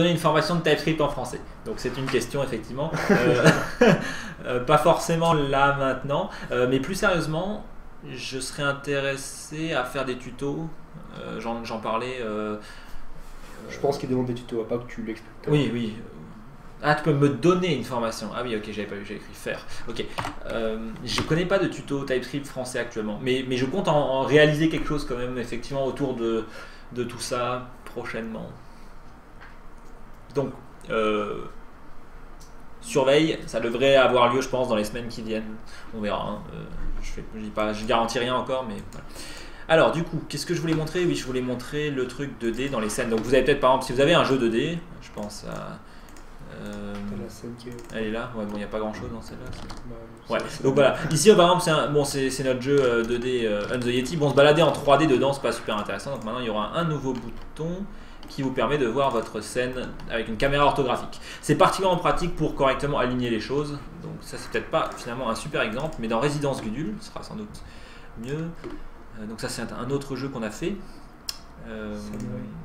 Donner une formation de TypeScript en français. Donc c'est une question effectivement. Pas forcément là maintenant, mais plus sérieusement, je serais intéressé à faire des tutos. J'en parlais. Je pense qu'il demande des tutos, pas que tu l'expliques. Oui, oui. Ah, tu peux me donner une formation. Ah oui, ok, j'avais pas vu, j'ai écrit faire. Ok. Je connais pas de tuto TypeScript français actuellement, mais je compte en réaliser quelque chose quand même, effectivement, autour de tout ça prochainement. Donc, surveille, ça devrait avoir lieu, je pense, dans les semaines qui viennent. On verra. Hein. Je garantis rien encore, mais voilà. Alors, du coup, qu'est-ce que je voulais montrer? Oui, je voulais montrer le truc 2D dans les scènes. Donc, vous avez peut-être, par exemple, si vous avez un jeu 2D, je pense à. La scène qui est... Elle est là, ouais, bon, il n'y a pas grand chose dans celle-là. Bah, ouais, donc voilà. Ici, par exemple, c'est notre jeu 2D On the Yeti. Bon, se balader en 3D dedans, c'est pas super intéressant. Donc maintenant, il y aura un nouveau bouton qui vous permet de voir votre scène avec une caméra orthographique. C'est particulièrement pratique pour correctement aligner les choses. Donc ça, c'est peut-être pas finalement un super exemple, mais dans Résidence Gudule, ce sera sans doute mieux. Donc ça, c'est un autre jeu qu'on a fait.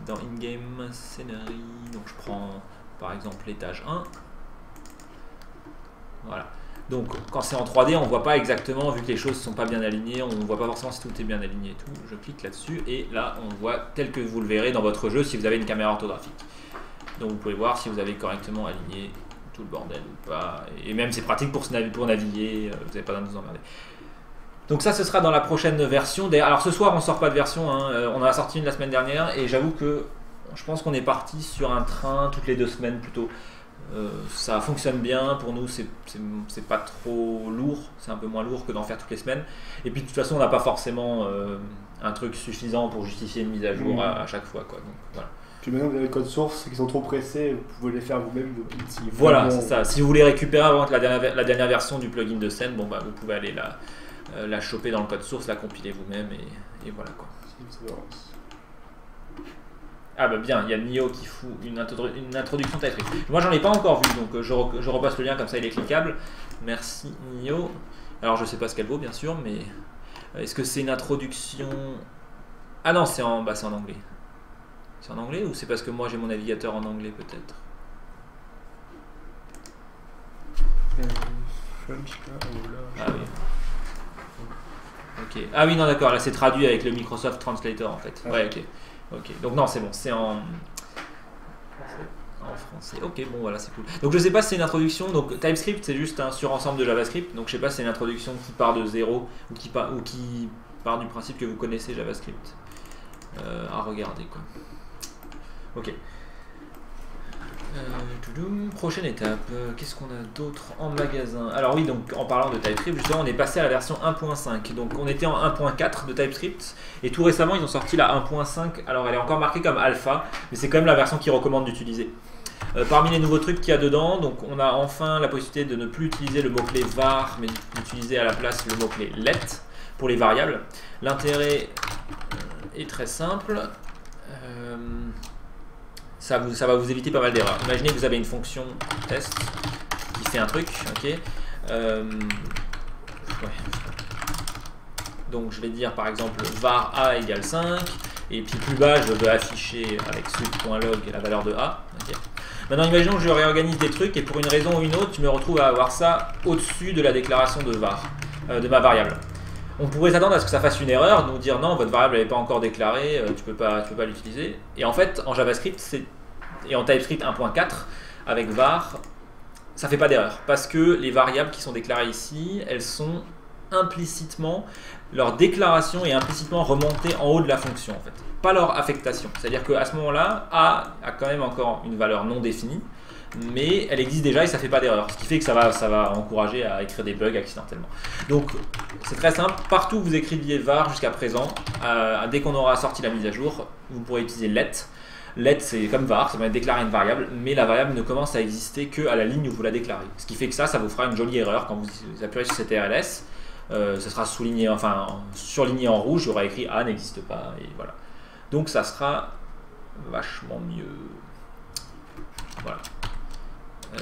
Dans In-Game Scenery, donc je prends par exemple l'étage 1. Voilà. Donc quand c'est en 3D, on ne voit pas exactement, vu que les choses ne sont pas bien alignées, on ne voit pas forcément si tout est bien aligné et tout. Je clique là-dessus et là on voit tel que vous le verrez dans votre jeu si vous avez une caméra orthographique. Donc vous pouvez voir si vous avez correctement aligné tout le bordel ou pas. Et même c'est pratique pour naviguer, vous n'avez pas besoin de vous emmerder. Donc ça, ce sera dans la prochaine version. Alors ce soir, on ne sort pas de version, hein. On en a sorti une la semaine dernière et j'avoue que je pense qu'on est parti sur un train toutes les 2 semaines plutôt. Ça fonctionne bien, pour nous c'est pas trop lourd, c'est un peu moins lourd que d'en faire toutes les semaines. Et puis de toute façon, on n'a pas forcément un truc suffisant pour justifier une mise à jour à chaque fois, quoi. Donc, voilà. Puis maintenant, vous avez le code source, c'est qu'ils sont trop pressés, vous pouvez les faire vous-même. Voilà, c'est ça. Si vous voulez récupérer avant la dernière version du plugin de scène, bon, bah, vous pouvez aller la choper dans le code source, la compiler vous-même et voilà quoi. Ah bah bien, il y a Nio qui fout une introduction TypeScript. Moi j'en ai pas encore vu, donc je repasse le lien comme ça il est cliquable. Merci Nio. Alors je sais pas ce qu'elle vaut bien sûr, mais est-ce que c'est une introduction... Ah non, c'est en anglais. C'est en anglais ou c'est parce que moi j'ai mon navigateur en anglais peut-être? Ah oui. Ok. Ah oui, non, d'accord, là c'est traduit avec le Microsoft Translator en fait. Ouais, ok. Ok. Donc non, c'est bon, c'est en français. Ok, bon voilà, c'est cool. Donc je sais pas si c'est une introduction. Donc TypeScript c'est juste un surensemble de JavaScript. Donc je sais pas si c'est une introduction qui part de zéro ou qui part du principe que vous connaissez JavaScript. À regarder quoi. Ok. Prochaine étape, qu'est-ce qu'on a d'autre en magasin? Alors oui, donc en parlant de TypeScript, justement, on est passé à la version 1.5. Donc on était en 1.4 de TypeScript et tout récemment ils ont sorti la 1.5. Alors elle est encore marquée comme alpha, mais c'est quand même la version qu'ils recommandent d'utiliser. Parmi les nouveaux trucs qu'il y a dedans, donc on a enfin la possibilité de ne plus utiliser le mot-clé var, mais d'utiliser à la place le mot-clé let pour les variables. L'intérêt est très simple. Ça va vous éviter pas mal d'erreurs. Imaginez que vous avez une fonction test qui fait un truc, ok. Ouais. Donc je vais dire par exemple var a égale 5, et puis plus bas je veux afficher avec sud.log la valeur de a. Okay. Maintenant imaginons que je réorganise des trucs et pour une raison ou une autre, je me retrouve à avoir ça au-dessus de la déclaration de var, de ma variable. On pourrait s'attendre à ce que ça fasse une erreur, donc dire non, votre variable n'est pas encore déclarée, tu peux pas l'utiliser. Et en fait, en JavaScript et en TypeScript 1.4, avec var, ça fait pas d'erreur. Parce que les variables qui sont déclarées ici, elles sont implicitement, leur déclaration est implicitement remontée en haut de la fonction en fait. Pas leur affectation. C'est-à-dire qu'à ce moment-là, a quand même encore une valeur non définie, mais elle existe déjà et ça fait pas d'erreur, ce qui fait que ça va encourager à écrire des bugs accidentellement. Donc c'est très simple, partout où vous écriviez var jusqu'à présent, dès qu'on aura sorti la mise à jour, vous pourrez utiliser let. Let c'est comme var, ça va déclarer une variable, mais la variable ne commence à exister que à la ligne où vous la déclarez. Ce qui fait que ça vous fera une jolie erreur quand vous appuierez sur CTRLS, ce sera souligné, enfin surligné en rouge, il y aura écrit A n'existe pas, et voilà. Donc ça sera vachement mieux. Voilà.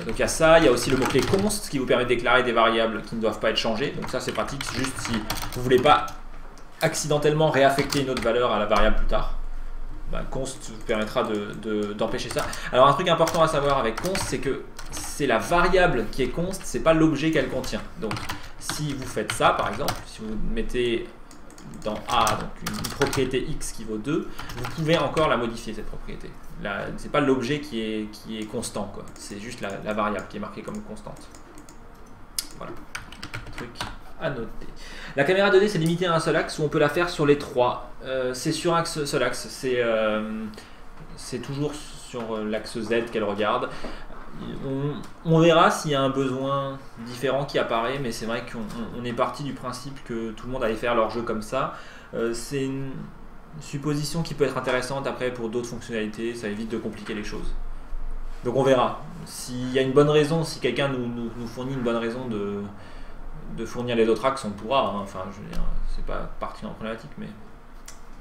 Donc il y a ça, il y a aussi le mot-clé const qui vous permet de déclarer des variables qui ne doivent pas être changées. Donc ça c'est pratique, juste si vous ne voulez pas accidentellement réaffecter une autre valeur à la variable plus tard. const vous permettra d'empêcher ça. Alors un truc important à savoir avec const, c'est que c'est la variable qui est const, c'est pas l'objet qu'elle contient. Donc si vous faites ça par exemple, si vous mettez dans A donc une propriété x qui vaut 2, vous pouvez encore la modifier cette propriété. C'est pas l'objet qui est constant, quoi. C'est juste la variable qui est marquée comme constante. Voilà, truc à noter. La caméra 2D c'est limité à un seul axe ou on peut la faire sur les trois. C'est sur un seul axe, c'est toujours sur l'axe Z qu'elle regarde. On verra s'il y a un besoin différent qui apparaît, mais c'est vrai qu'on est parti du principe que tout le monde allait faire leur jeu comme ça. C'est une supposition qui peut être intéressante après pour d'autres fonctionnalités, ça évite de compliquer les choses. Donc on verra. S'il y a une bonne raison, si quelqu'un nous fournit une bonne raison de fournir les autres axes, on pourra. Hein. Enfin, je veux dire, c'est pas parti en problématique, mais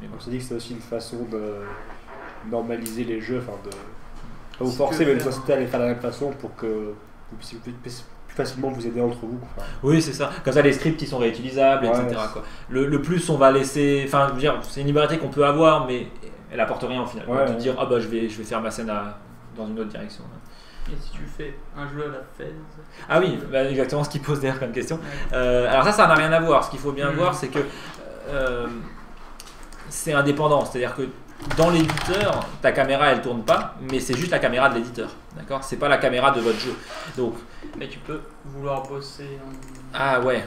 bon. On s'est dit que c'est aussi une façon de normaliser les jeux, enfin de pas vous forcer, mais une société à les faire de la même façon pour que vous puissiez plus facilement vous aider entre vous. Enfin. Oui, c'est ça. Comme ça, les scripts ils sont réutilisables, etc. Quoi. Le plus, on va laisser. Enfin, je veux dire, c'est une liberté qu'on peut avoir, mais elle apporte rien au final. De dire, ah bah je vais faire ma scène dans une autre direction. Et si tu fais un jeu à la Fez? Ah oui, bah exactement ce qu'il pose derrière comme question. Alors ça n'a rien à voir. Ce qu'il faut bien voir, c'est que c'est indépendant. C'est-à-dire que dans l'éditeur, ta caméra elle tourne pas, mais c'est juste la caméra de l'éditeur, d'accord? C'est pas la caméra de votre jeu. Donc, mais tu peux vouloir bosser ah ouais,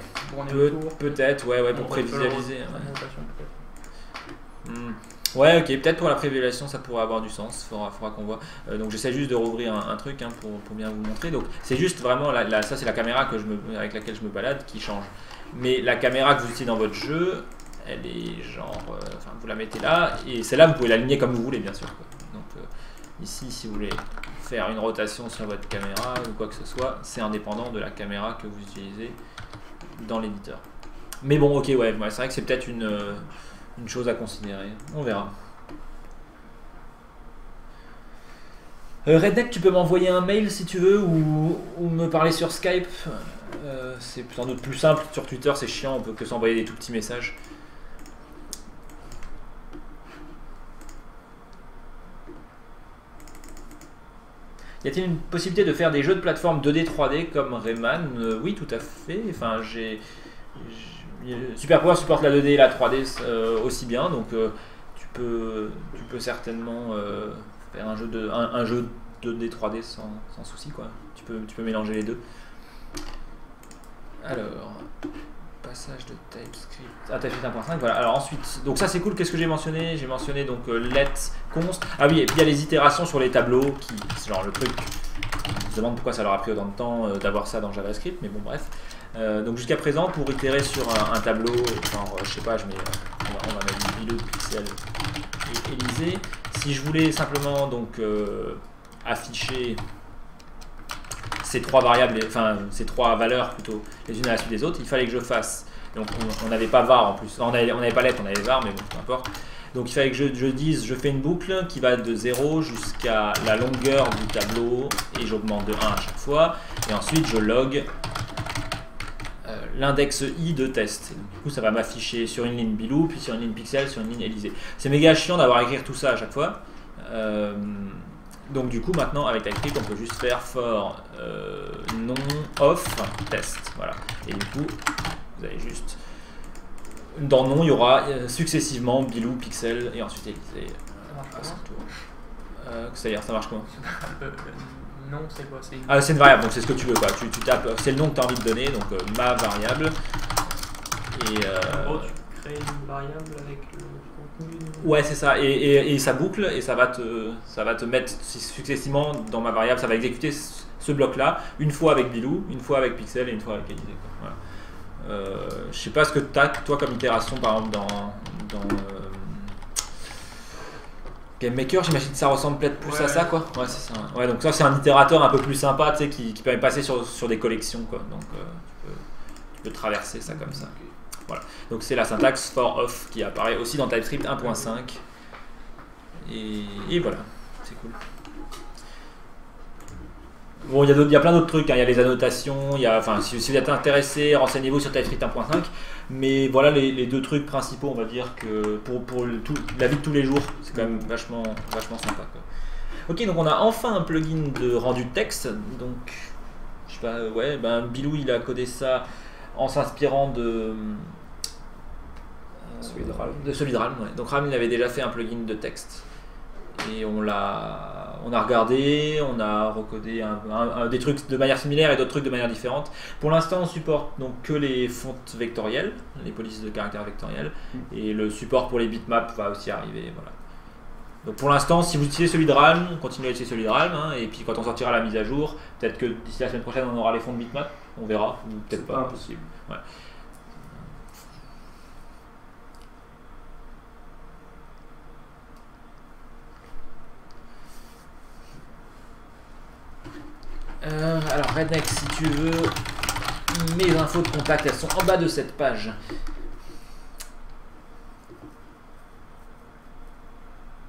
peut-être, ouais, pour prévisualiser. Ouais, ok, peut-être pour la prévisualisation ça pourrait avoir du sens, faudra qu'on voit. Donc j'essaie juste de rouvrir un truc hein, pour bien vous montrer. Donc c'est juste vraiment, ça c'est la caméra avec laquelle je me balade qui change. Mais la caméra que vous utilisez dans votre jeu, elle est genre, enfin vous la mettez là, et celle-là vous pouvez l'aligner comme vous voulez bien sûr. Quoi. Donc ici si vous voulez faire une rotation sur votre caméra ou quoi que ce soit, c'est indépendant de la caméra que vous utilisez dans l'éditeur. Mais bon ok ouais c'est vrai que c'est peut-être une chose à considérer, on verra. Redneck, tu peux m'envoyer un mail si tu veux ou me parler sur Skype. C'est sans doute plus simple, sur Twitter c'est chiant, on peut que s'envoyer des tout petits messages. Y a-t-il une possibilité de faire des jeux de plateforme 2D, 3D comme Rayman? Oui, tout à fait. Enfin, Super Power supporte la 2D et la 3D aussi bien, donc tu peux certainement faire un jeu 2D 3D sans souci quoi. Tu peux mélanger les deux. Alors, passage de TypeScript à TypeScript 1.5, voilà. Alors ensuite, donc ça c'est cool. Qu'est-ce que j'ai mentionné? J'ai mentionné donc let const. Ah oui, et puis il y a les itérations sur les tableaux c'est genre le truc. On se demande pourquoi ça leur a pris autant de temps d'avoir ça dans JavaScript, mais bon bref. Donc jusqu'à présent, pour itérer sur un tableau, genre je sais pas, on va mettre Bilou, Pixel et Élysée. Si je voulais simplement donc afficher ces trois variables, enfin ces trois valeurs plutôt, les unes à la suite des autres, il fallait que je fasse. Donc on n'avait pas var en plus, on n'avait pas let, on avait var, mais bon, peu importe. Donc il fallait que je dise, je fais une boucle qui va de 0 jusqu'à la longueur du tableau et j'augmente de 1 à chaque fois. Et ensuite je log l'index i de test. Du coup ça va m'afficher sur une ligne Bilou, puis sur une ligne Pixel, sur une ligne Élysée. C'est méga chiant d'avoir à écrire tout ça à chaque fois. Donc du coup maintenant avec TypeScript on peut juste faire for non off test. Voilà. Et du coup vous avez juste dans nom il y aura successivement Bilou, Pixel et ensuite Élysée. C'est-à-dire ça marche comment? Non, c'est quoi? C'est une variable, donc c'est ce que tu veux quoi. Tu tapes, c'est le nom que tu as envie de donner, donc ma variable. Et en gros, tu crées une variable avec le contenu. Ouais, c'est ça. Et ça boucle et ça va te mettre successivement dans ma variable. Ça va exécuter ce bloc-là une fois avec Bilou, une fois avec Pixel et une fois avec Élysée. Voilà. Je sais pas ce que tu as toi comme itération par exemple dans GameMaker, j'imagine que ça ressemble peut-être plus à ça quoi. Ouais, c'est ça. Ouais, donc ça c'est un itérateur un peu plus sympa, tu sais, qui permet de passer sur des collections quoi. Donc tu peux traverser ça comme ça. Voilà. Donc c'est la syntaxe for off qui apparaît aussi dans TypeScript 1.5. Et voilà, c'est cool. Bon, il y a plein d'autres trucs, hein. Il y a les annotations, enfin, si vous êtes intéressé, renseignez-vous sur TypeScript 1.5. Mais voilà les deux trucs principaux, on va dire, que pour la vie de tous les jours, c'est quand même vachement sympa, quoi. Ok, donc on a enfin un plugin de rendu de texte. Donc, je sais pas, ouais, Bilou il a codé ça en s'inspirant de Solid-Ralm, ouais. Donc Ralm il avait déjà fait un plugin de texte. Et on a regardé, on a recodé des trucs de manière similaire et d'autres trucs de manière différente. Pour l'instant, on supporte donc que les fontes vectorielles, les polices de caractères vectoriels, et le support pour les bitmaps va aussi arriver. Voilà. Donc pour l'instant, si vous utilisez Solid-Ralm, continuez à utiliser Solid-Ralm, hein, et puis quand on sortira la mise à jour, peut-être que d'ici la semaine prochaine, on aura les fontes bitmap, on verra, ou peut-être pas. Impossible. Ouais. Alors Redneck, si tu veux, mes infos de contact, elles sont en bas de cette page.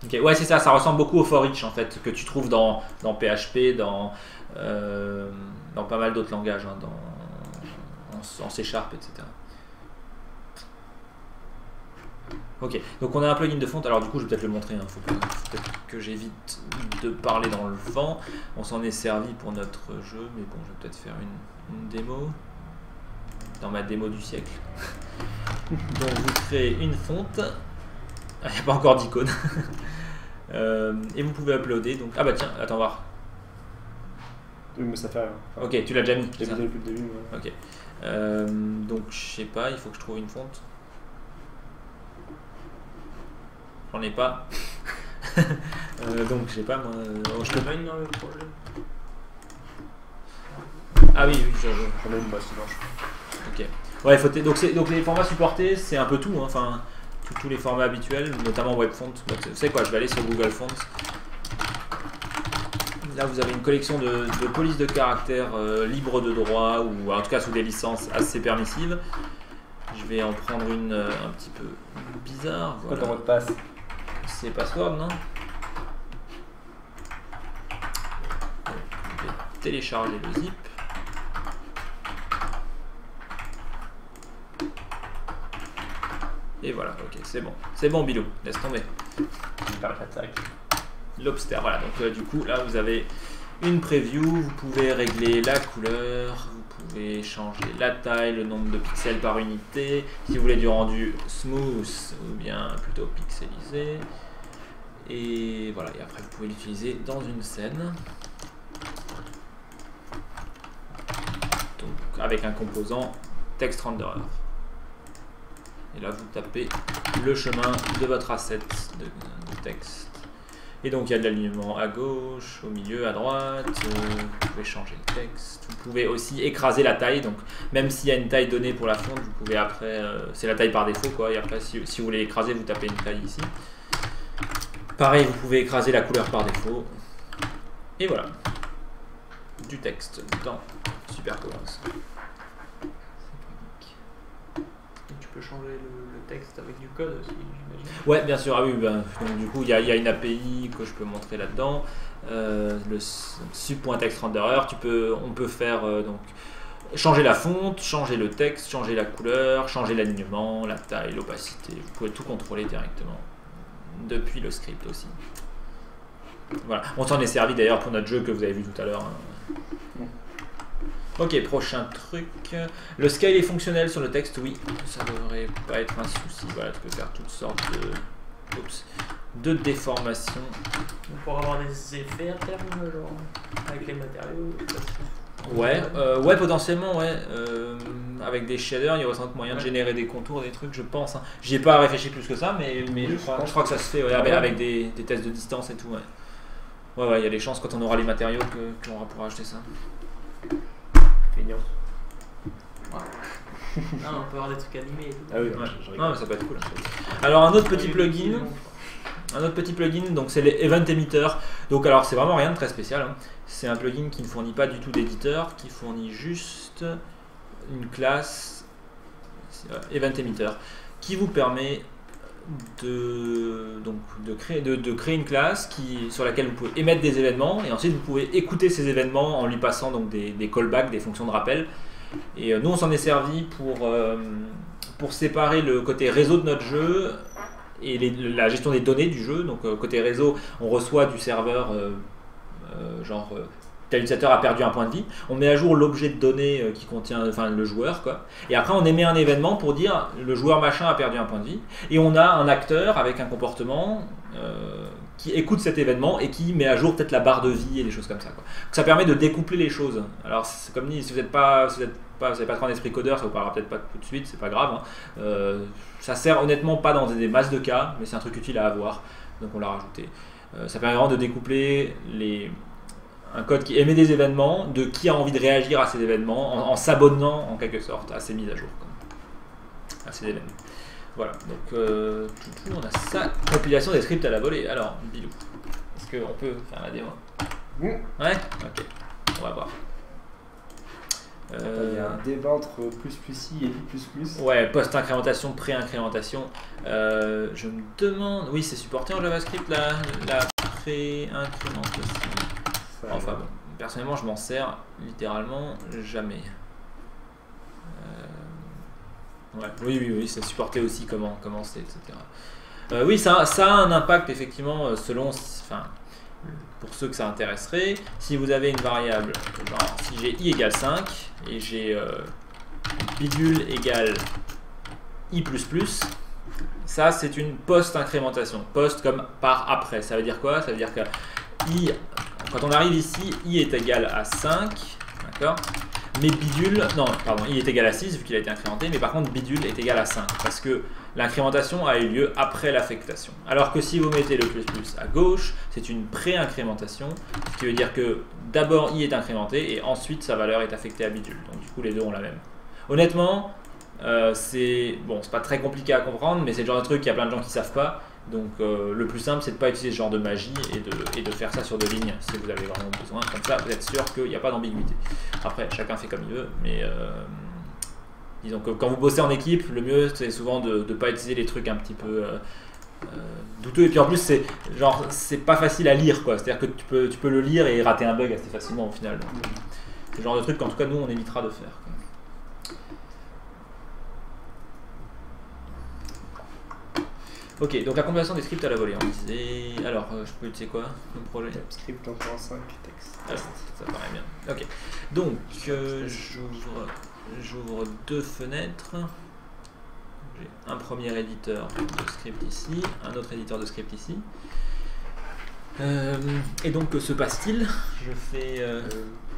Ok, ouais, c'est ça, ça ressemble beaucoup au for each en fait, que tu trouves dans PHP, dans pas mal d'autres langages, hein, en C#, etc. Ok, donc on a un plugin de fonte, alors du coup je vais peut-être le montrer, hein. Faut peut-être que j'évite de parler dans le vent. On s'en est servi pour notre jeu, mais bon, je vais peut-être faire une démo, dans ma démo du siècle. Donc vous créez une fonte, il n'y a pas encore d'icône, et vous pouvez uploader, donc, ah bah tiens, attends voir. Oui, mais ça fait rien. Ok, tu l'as déjà mis. Je l'ai mis depuis le début. Ouais. Ok, donc je sais pas, il faut que je trouve une fonte. J'en ai pas. Donc je sais pas moi. Je te mets dans le projet. Ah oui, J'en ai une, bah sinon je... Ok. Ouais, donc les formats supportés, c'est un peu tout, hein. Enfin, tous les formats habituels, notamment WebFont. Vous savez quoi, je vais aller sur Google Fonts. Là, vous avez une collection de polices de caractères libres de droit, ou en tout cas sous des licences assez permissives. Je vais en prendre une un petit peu bizarre. Quoi Voilà. ton mot de passe? C'est password, non? Je vais télécharger le zip. Et voilà, ok, c'est bon. C'est bon, Bilou, laisse tomber. Lobster, voilà, donc du coup, là, vous avez une preview. Vous pouvez régler la couleur, vous pouvez changer la taille, le nombre de pixels par unité, si vous voulez du rendu smooth ou bien plutôt pixelisé. Et voilà, et après vous pouvez l'utiliser dans une scène. Donc avec un composant text renderer. Et là vous tapez le chemin de votre asset de texte. Et donc il y a de l'alignement à gauche, au milieu, à droite, vous pouvez changer le texte, vous pouvez aussi écraser la taille, donc même s'il y a une taille donnée pour la fonte, vous pouvez après, c'est la taille par défaut quoi, et après si vous voulez écraser, vous tapez une taille ici. Pareil, vous pouvez écraser la couleur par défaut, et voilà, du texte dans SuperColors. Tu peux changer le texte avec du code aussi, j'imagine. Ouais, bien sûr. Ah oui, donc, du coup, il y a une API que je peux montrer là-dedans. Le sub.textRenderer, on peut faire donc changer la fonte, changer le texte, changer la couleur, changer l'alignement, la taille, l'opacité. Vous pouvez tout contrôler directement depuis le script aussi. Voilà. On s'en est servi d'ailleurs pour notre jeu que vous avez vu tout à l'heure. Hein. Ok, prochain truc. Le scale est fonctionnel sur le texte, oui, ça devrait pas être un souci. Voilà, tu peux faire toutes sortes de déformations. Donc pour avoir des effets à terme, genre avec les matériaux. Ouais, potentiellement, ouais. Avec des shaders, il y aurait sans doute moyen de générer des contours, des trucs, je pense. Hein. J'y ai pas réfléchi plus que ça, mais je crois que ça se fait ouais, avec des tests de distance et tout. Ouais, il y a des chances quand on aura les matériaux qu'on pourra acheter ça. Feignant. Ouais. Non, on peut avoir des trucs animés et tout. Ah oui, ouais. Non, mais ça peut être cool. Alors un autre petit plugin. Donc c'est les Event Emitter. Donc alors c'est vraiment rien de très spécial. Hein. C'est un plugin qui ne fournit pas du tout d'éditeur, qui fournit juste une classe Event Emitter, qui vous permet de créer une classe sur laquelle vous pouvez émettre des événements et ensuite vous pouvez écouter ces événements en lui passant donc des callbacks, des fonctions de rappel. Et nous on s'en est servi pour séparer le côté réseau de notre jeu et la gestion des données du jeu. Donc côté réseau, on reçoit du serveur tel utilisateur a perdu un point de vie, on met à jour l'objet de données qui contient le joueur, quoi. Et après on émet un événement pour dire le joueur machin a perdu un point de vie, et on a un acteur avec un comportement qui écoute cet événement et qui met à jour peut-être la barre de vie et des choses comme ça, quoi. Ça permet de découpler les choses. Alors c'est comme dit, si vous n'avez pas trop un esprit codeur, ça vous parlera peut-être pas tout de suite, c'est pas grave, hein. Ça sert honnêtement pas dans des masses de cas, mais c'est un truc utile à avoir, donc on l'a rajouté. Ça permet vraiment de découpler un code qui émet des événements, de qui a envie de réagir à ces événements, en s'abonnant en quelque sorte à ces mises à jour, à ces événements. Voilà, donc on a ça, compilation des scripts à la volée. Alors, Bilou, est-ce qu'on peut faire la démo? Ouais. Ok, on va voir. Il y a un débat entre ++i et ++. Ouais, post-incrémentation, pré-incrémentation. Je me demande... Oui, c'est supporté en JavaScript, la pré-incrémentation. Enfin bon, personnellement je m'en sers littéralement jamais. Ouais. Oui, c'est supporté aussi comment c'est, etc. Oui, ça a un impact effectivement selon, pour ceux que ça intéresserait. Si vous avez une variable, genre si j'ai i égale 5 et j'ai bidule égale i++, ça c'est une post-incrémentation. Post comme par après. Ça veut dire quoi? Ça veut dire que i, quand on arrive ici, i est égal à 5, d'accord? Mais bidule, non, pardon, i est égal à 6 vu qu'il a été incrémenté, mais par contre bidule est égal à 5 parce que l'incrémentation a eu lieu après l'affectation. Alors que si vous mettez le ++ à gauche, c'est une pré-incrémentation, ce qui veut dire que d'abord i est incrémenté et ensuite sa valeur est affectée à bidule. Donc du coup les deux ont la même. Honnêtement, c'est pas très compliqué à comprendre, mais c'est le genre de truc qu'il y a plein de gens qui savent pas. Donc le plus simple c'est de ne pas utiliser ce genre de magie et de faire ça sur 2 lignes si vous avez vraiment besoin. Comme ça vous êtes sûr qu'il n'y a pas d'ambiguïté. Après chacun fait comme il veut, mais disons que quand vous bossez en équipe, le mieux c'est souvent de ne pas utiliser les trucs un petit peu douteux. Et puis en plus c'est pas facile à lire, quoi. C'est-à-dire que tu peux le lire et rater un bug assez facilement au final. C'est le genre de truc qu'en tout cas nous on évitera de faire, quoi. Ok, donc la compilation des scripts à la volée, on disait... Alors, je peux utiliser quoi comme projet? Script 1.5 texte. Ah, ça paraît bien. Ok, donc j'ouvre 2 fenêtres. J'ai un premier éditeur de script ici, un autre éditeur de script ici. Et donc, que se passe-t-il? Je fais...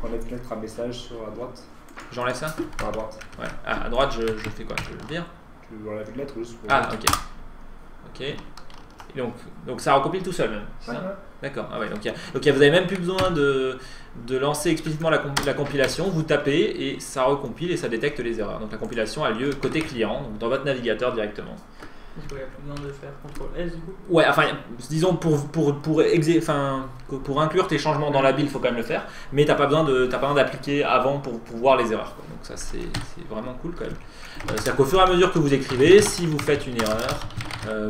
Enlève lettre à message sur la droite. J'enlève ça? À droite. Ouais. Ah, à droite, je fais quoi? Je le vire? Tu enlèves une lettre juste pour... Ah, ok. Ok. Et donc ça recompile tout seul même. Ouais. D'accord. Ah ouais, donc vous n'avez même plus besoin de lancer explicitement la compilation. Vous tapez et ça recompile et ça détecte les erreurs. Donc la compilation a lieu côté client, donc dans votre navigateur directement. Est-ce qu'il n'y a plus besoin de faire CTRL-S du coup? Ouais, enfin, disons pour inclure tes changements dans la build, il faut quand même le faire, mais t'as pas besoin d'appliquer avant pour voir les erreurs, quoi. Donc ça c'est vraiment cool quand même. C'est-à-dire qu'au fur et à mesure que vous écrivez, si vous faites une erreur,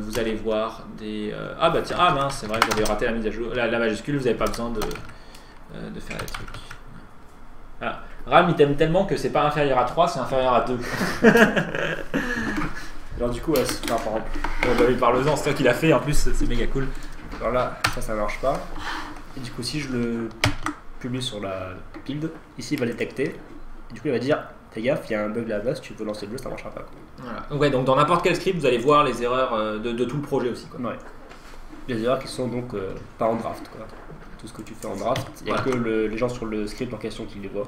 vous allez voir des... ah bah tiens, ah mince, c'est vrai, j'avais raté la mise à jour, la majuscule, vous n'avez pas besoin de faire les trucs. Ah, RAM il t'aime tellement que c'est pas inférieur à 3, c'est inférieur à 2. Alors du coup, par exemple, bah oui, parle-en, c'est toi qui l'as fait, en plus c'est méga cool. alors là, ça marche pas. Et du coup, si je le publie sur la build, ici il va détecter. Et du coup, il va dire, fais gaffe, il y a un bug là-bas, si tu veux lancer le jeu, ça marchera pas, quoi. Voilà. Ouais, donc dans n'importe quel script, vous allez voir les erreurs de tout le projet aussi, quoi. Ouais. Les erreurs qui sont donc pas en draft, quoi. Tout ce que tu fais en draft, il n'y a que les gens sur le script en question qui les voient.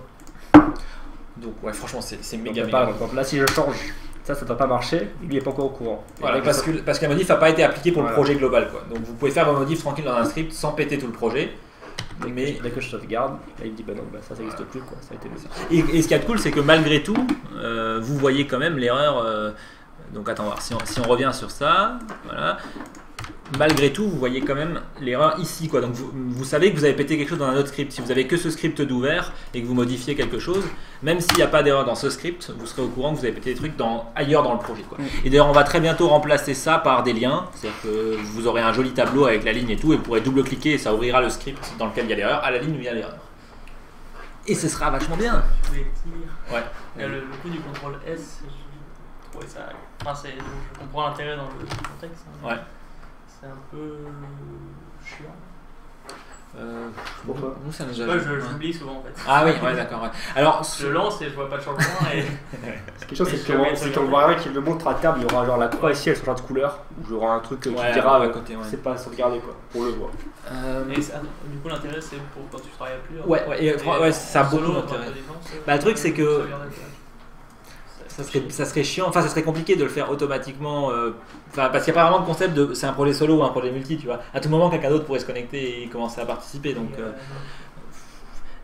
Donc ouais, franchement, c'est Donc, méga. donc là, si je change, ça doit pas marcher, lui il est pas encore au courant. Voilà, parce que la modif n'a pas été appliquée pour le projet global, quoi. Donc vous pouvez faire vos modifs tranquille dans un script sans péter tout le projet. Mais dès que je sauvegarde, là il me dit bah non, bah ça n'existe plus, quoi. Ça a été et ce qui est cool, c'est que malgré tout, vous voyez quand même l'erreur. Donc attends, voir, si on revient sur ça, voilà. malgré tout, vous voyez quand même l'erreur ici, quoi. Donc vous savez que vous avez pété quelque chose dans un autre script. Si vous avez que ce script d'ouvert et que vous modifiez quelque chose, même s'il n'y a pas d'erreur dans ce script, vous serez au courant que vous avez pété des trucs ailleurs dans le projet, quoi. Et d'ailleurs, on va très bientôt remplacer ça par des liens. C'est-à-dire que vous aurez un joli tableau avec la ligne et tout, et vous pourrez double-cliquer et ça ouvrira le script dans lequel il y a l'erreur, à la ligne où il y a l'erreur. Et ce sera vachement bien. Tu les tires. Ouais. Et le coup du contrôle S, je trouvais ça. Enfin, je comprends l'intérêt dans le contexte. Hein. Ouais. C'est un peu chiant. Pourquoi? Nous, ça nous Je a... sais pas, j'oublie souvent en fait. Ah oui, ouais, d'accord. Ouais. Alors, Je le lance et je vois pas de changement. Et... Ce qui est chiant, c'est qu'on voit rien qui me montre à terme, il y aura genre la croix ici, elle changera de couleur, ou j'aurai un truc qui dira à côté, ouais. c'est pas sauvegardé quoi, pour le voir. Et ça, du coup, l'intérêt c'est pour quand tu travailles à plusieurs. Ouais, ça a beaucoup d'intérêt. Bah, le truc, c'est que ça serait chiant, enfin ça serait compliqué de le faire automatiquement, parce qu'il n'y a pas vraiment de concept de c'est un projet solo ou un projet multi, tu vois. À tout moment, quelqu'un d'autre pourrait se connecter et commencer à participer, donc...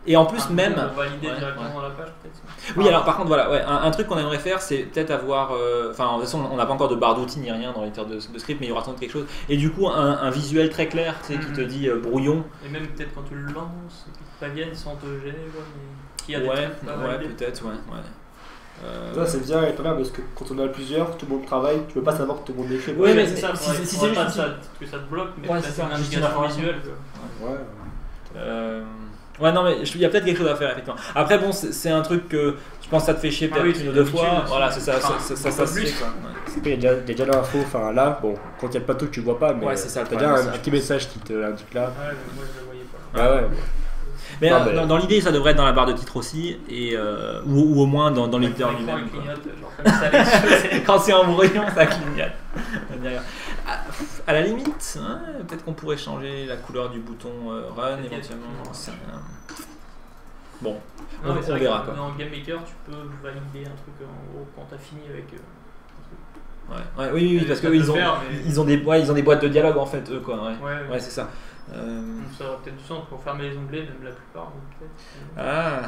Et en plus, même. Valider directement dans la page, peut-être. Oui, alors par contre, voilà, ouais, un truc qu'on aimerait faire, c'est peut-être avoir. Enfin, de toute façon, on n'a pas encore de barre d'outils ni rien dans l'éditeur de script, mais il y aura sans doute quelque chose. Et du coup, un visuel très clair, tu sais, qui te dit brouillon. Et même peut-être quand tu le lances, qu'ils te préviennent sans te gêner, quoi, mais qui a des Ouais, trucs pas validés. peut-être, ouais. Ça c'est bien et pas mal parce que quand on a plusieurs, tout le monde travaille, tu veux pas savoir que tout le monde écrit. Ouais, mais c'est ça, si c'est c'est pas juste que ça te bloque, mais Ouais, peut-être c'est ça, une juste une indication information. visuelle. Quoi. Ouais. Ouais, non, mais il y a peut-être quelque chose à faire, effectivement. Après, bon, c'est un truc que je pense que ça te fait chier peut-être une ou deux fois. Voilà, c'est ça, ça se fait, quoi. Après, il y a déjà l'info, enfin là, bon, quand il y a le plateau, tu le vois pas, mais Ouais, c'est ça, le t'as déjà problème, un c'est petit message qui te l'indique là. Ouais, mais moi je le voyais pas. Ouais. Mais Non, mais- dans l'idée, ça devrait être dans la barre de titre aussi, et, ou au moins dans l'éditeur L'écran, lui-même. il quoi. clignote, genre comme ça, les Quand c'est en brouillon, ça clignote. À la limite, hein, peut-être qu'on pourrait changer la couleur du bouton Run Peut-être. éventuellement. Bon, Non, mais c'est on vrai verra que quoi. dans Game Maker, tu peux valider un truc en gros quand t'as fini avec un truc. Ouais, oui, parce Ça peut qu'ils ont, faire, mais- ils ont des boîtes de dialogue en fait, eux quoi. Ouais, Ouais. c'est ça. Donc ça aurait peut-être du sens pour fermer les onglets, même la plupart, donc peut-être. Ah.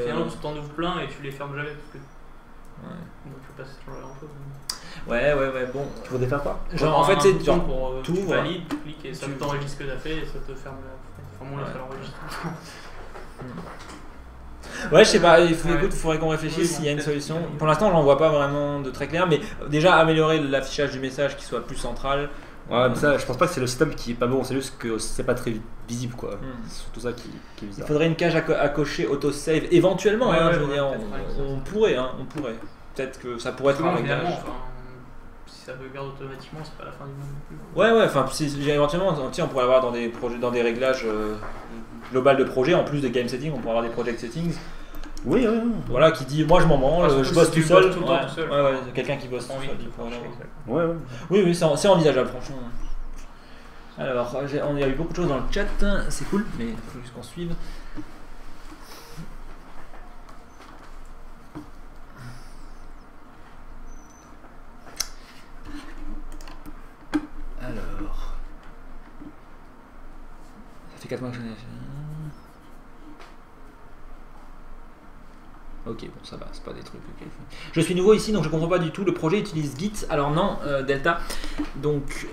Finalement, tu t'en ouvres plein et tu les fermes jamais parce que Ouais. donc je peux pas changer grand chose. Ouais, bon. Tu voudrais faire quoi? Genre, en fait, c'est genre. pour tout, tu voilà. valides, tu cliques et ça Tu- t'enregistre ce que t'as fait et ça te ferme la fenêtre. Enfin, moi là, Ouais. ça l'enregistre. Ouais, je sais pas, écoute, Ouais. il faudrait qu'on réfléchisse Oui, s'il y a une peut-être. solution. Pour l'instant, j'en vois pas vraiment de très clair, mais déjà améliorer l'affichage du message qui soit plus central. Ouais, mais ça, je pense pas que c'est le système qui est pas bon, c'est juste que c'est pas très visible quoi. C'est surtout ça qui est Il bizarre. faudrait une cage à cocher autosave éventuellement, Ouais, hein, ouais, je veux ouais, dire, peut-être, on pourrait, on pourrait. Peut-être que ça pourrait être un Parce que réglage. finalement, enfin, si ça sauvegarde automatiquement, c'est pas la fin du monde non plus. Ouais, enfin, éventuellement, tiens, on pourrait avoir dans des projets, dans des réglages global de projet, en plus des game settings, on pourrait avoir des project settings. Oui. Voilà, qui dit moi je m'en branle, Surtout je bosse si tu tout seul. bosses tout le temps tout seul. Ouais, quelqu'un qui bosse T'as tout envie seul. de du projet. franchir. Ouais. Oui, c'est envisageable, franchement. Alors, on y a eu beaucoup de choses dans le chat, c'est cool, mais il faut juste qu'on suive. Alors. Ça fait 4 mois que j'en ai fait. Ok, bon, ça va, c'est pas des trucs. Ok. Je suis nouveau ici, donc je comprends pas du tout. Le projet utilise Git. Alors non, Delta. Donc,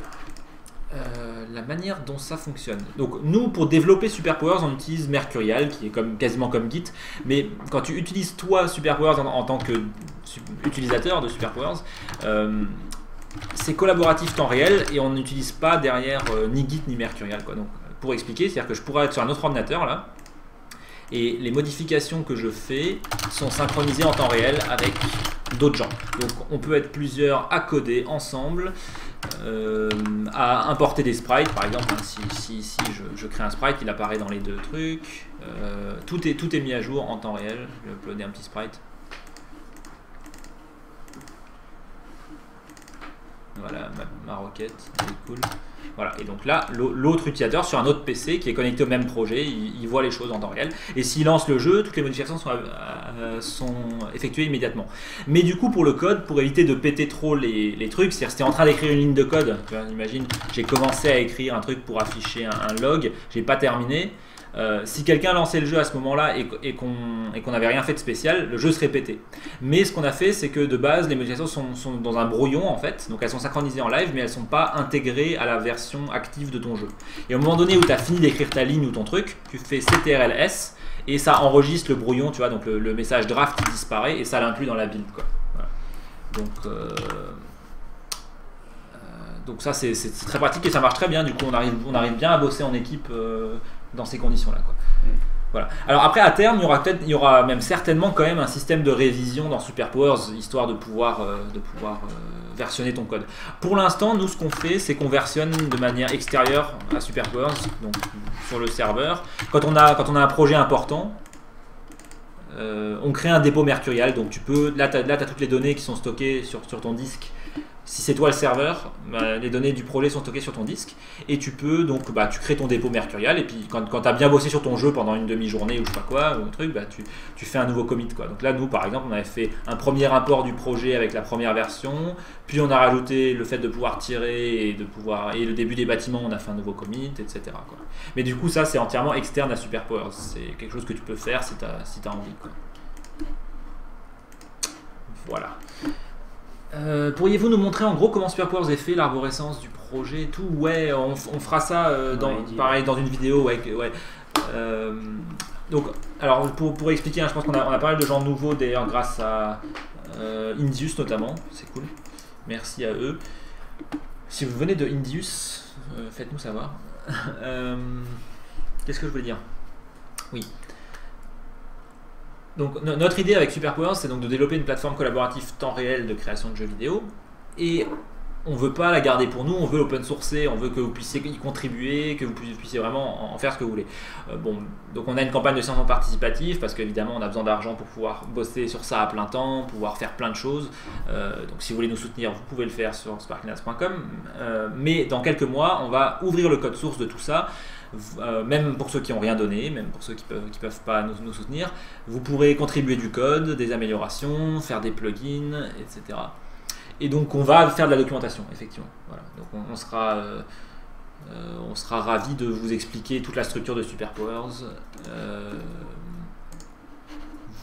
la manière dont ça fonctionne. Donc, nous, pour développer SuperPowers, on utilise Mercurial, qui est quasiment comme Git. Mais quand tu utilises toi SuperPowers en tant que utilisateur de SuperPowers, c'est collaboratif temps réel et on n'utilise pas derrière ni Git ni Mercurial, quoi. Donc, pour expliquer, c'est-à-dire que je pourrais être sur un autre ordinateur là. Et les modifications que je fais sont synchronisées en temps réel avec d'autres gens. Donc on peut être plusieurs à coder ensemble, à importer des sprites par exemple. Si je crée un sprite, il apparaît dans les deux trucs. Tout est mis à jour en temps réel. Je vais uploader un petit sprite. Voilà ma requête, elle est cool. Voilà, et donc là, l'autre utilisateur sur un autre PC qui est connecté au même projet, il voit les choses en temps réel. Et s'il lance le jeu, toutes les modifications sont effectuées immédiatement. Mais du coup, pour le code, pour éviter de péter trop les trucs, c'est-à-dire si tu es en train d'écrire une ligne de code, tu vois, imagine, j'ai commencé à écrire un truc pour afficher un log, j'ai pas terminé. Si quelqu'un lançait le jeu à ce moment-là et qu'on n'avait rien fait de spécial, le jeu serait pété. Mais ce qu'on a fait, c'est que de base, les modifications sont dans un brouillon en fait, donc elles sont synchronisées en live, mais elles ne sont pas intégrées à la version active de ton jeu. Et au moment donné où tu as fini d'écrire ta ligne ou ton truc, tu fais CTRL-S et ça enregistre le brouillon, tu vois, donc le message draft qui disparaît et ça l'inclut dans la build, quoi. Voilà. Donc ça c'est très pratique et ça marche très bien, du coup on arrive bien à bosser en équipe dans ces conditions là, quoi. Voilà. Alors après à terme il y aura même certainement quand même un système de révision dans SuperPowers, histoire de pouvoir versionner ton code. Pour l'instant nous ce qu'on fait c'est qu'on versionne de manière extérieure à SuperPowers, donc sur le serveur. Quand on a un projet important, on crée un dépôt mercurial, donc tu peux, là tu as toutes les données qui sont stockées sur ton disque. Si c'est toi le serveur, les données du projet sont stockées sur ton disque et tu peux donc tu crées ton dépôt mercurial et puis quand tu as bien bossé sur ton jeu pendant une demi-journée ou je sais pas quoi ou un truc, tu fais un nouveau commit, quoi. Donc là nous par exemple on avait fait un premier import du projet avec la première version, puis on a rajouté le fait de pouvoir tirer et le début des bâtiments, on a fait un nouveau commit, etc., quoi. Mais du coup ça c'est entièrement externe à SuperPowers, c'est quelque chose que tu peux faire si t'as envie, quoi. Voilà. Pourriez-vous nous montrer en gros comment SuperPowers est fait, l'arborescence du projet et tout? Ouais, on fera ça pareil dans une vidéo. Ouais. Donc, alors pour expliquer, je pense qu'on a pas mal de gens nouveaux d'ailleurs grâce à Indius notamment, c'est cool. Merci à eux. Si vous venez de Indius, faites-nous savoir. Qu'est-ce que je voulais dire? Oui. Donc notre idée avec SuperPowers, c'est donc de développer une plateforme collaborative temps réel de création de jeux vidéo et on veut pas la garder pour nous, on veut open sourcer, on veut que vous puissiez y contribuer, que vous puissiez vraiment en faire ce que vous voulez. Donc on a une campagne de financement participatif parce qu'évidemment on a besoin d'argent pour pouvoir bosser sur ça à plein temps, pouvoir faire plein de choses. Donc si vous voulez nous soutenir, vous pouvez le faire sur sparklinaz.com. Mais dans quelques mois, on va ouvrir le code source de tout ça. Même pour ceux qui n'ont rien donné, même pour ceux qui peuvent pas nous soutenir, vous pourrez contribuer du code, des améliorations, faire des plugins, etc. Et donc on va faire de la documentation, effectivement. Voilà. Donc on sera ravis de vous expliquer toute la structure de SuperPowers,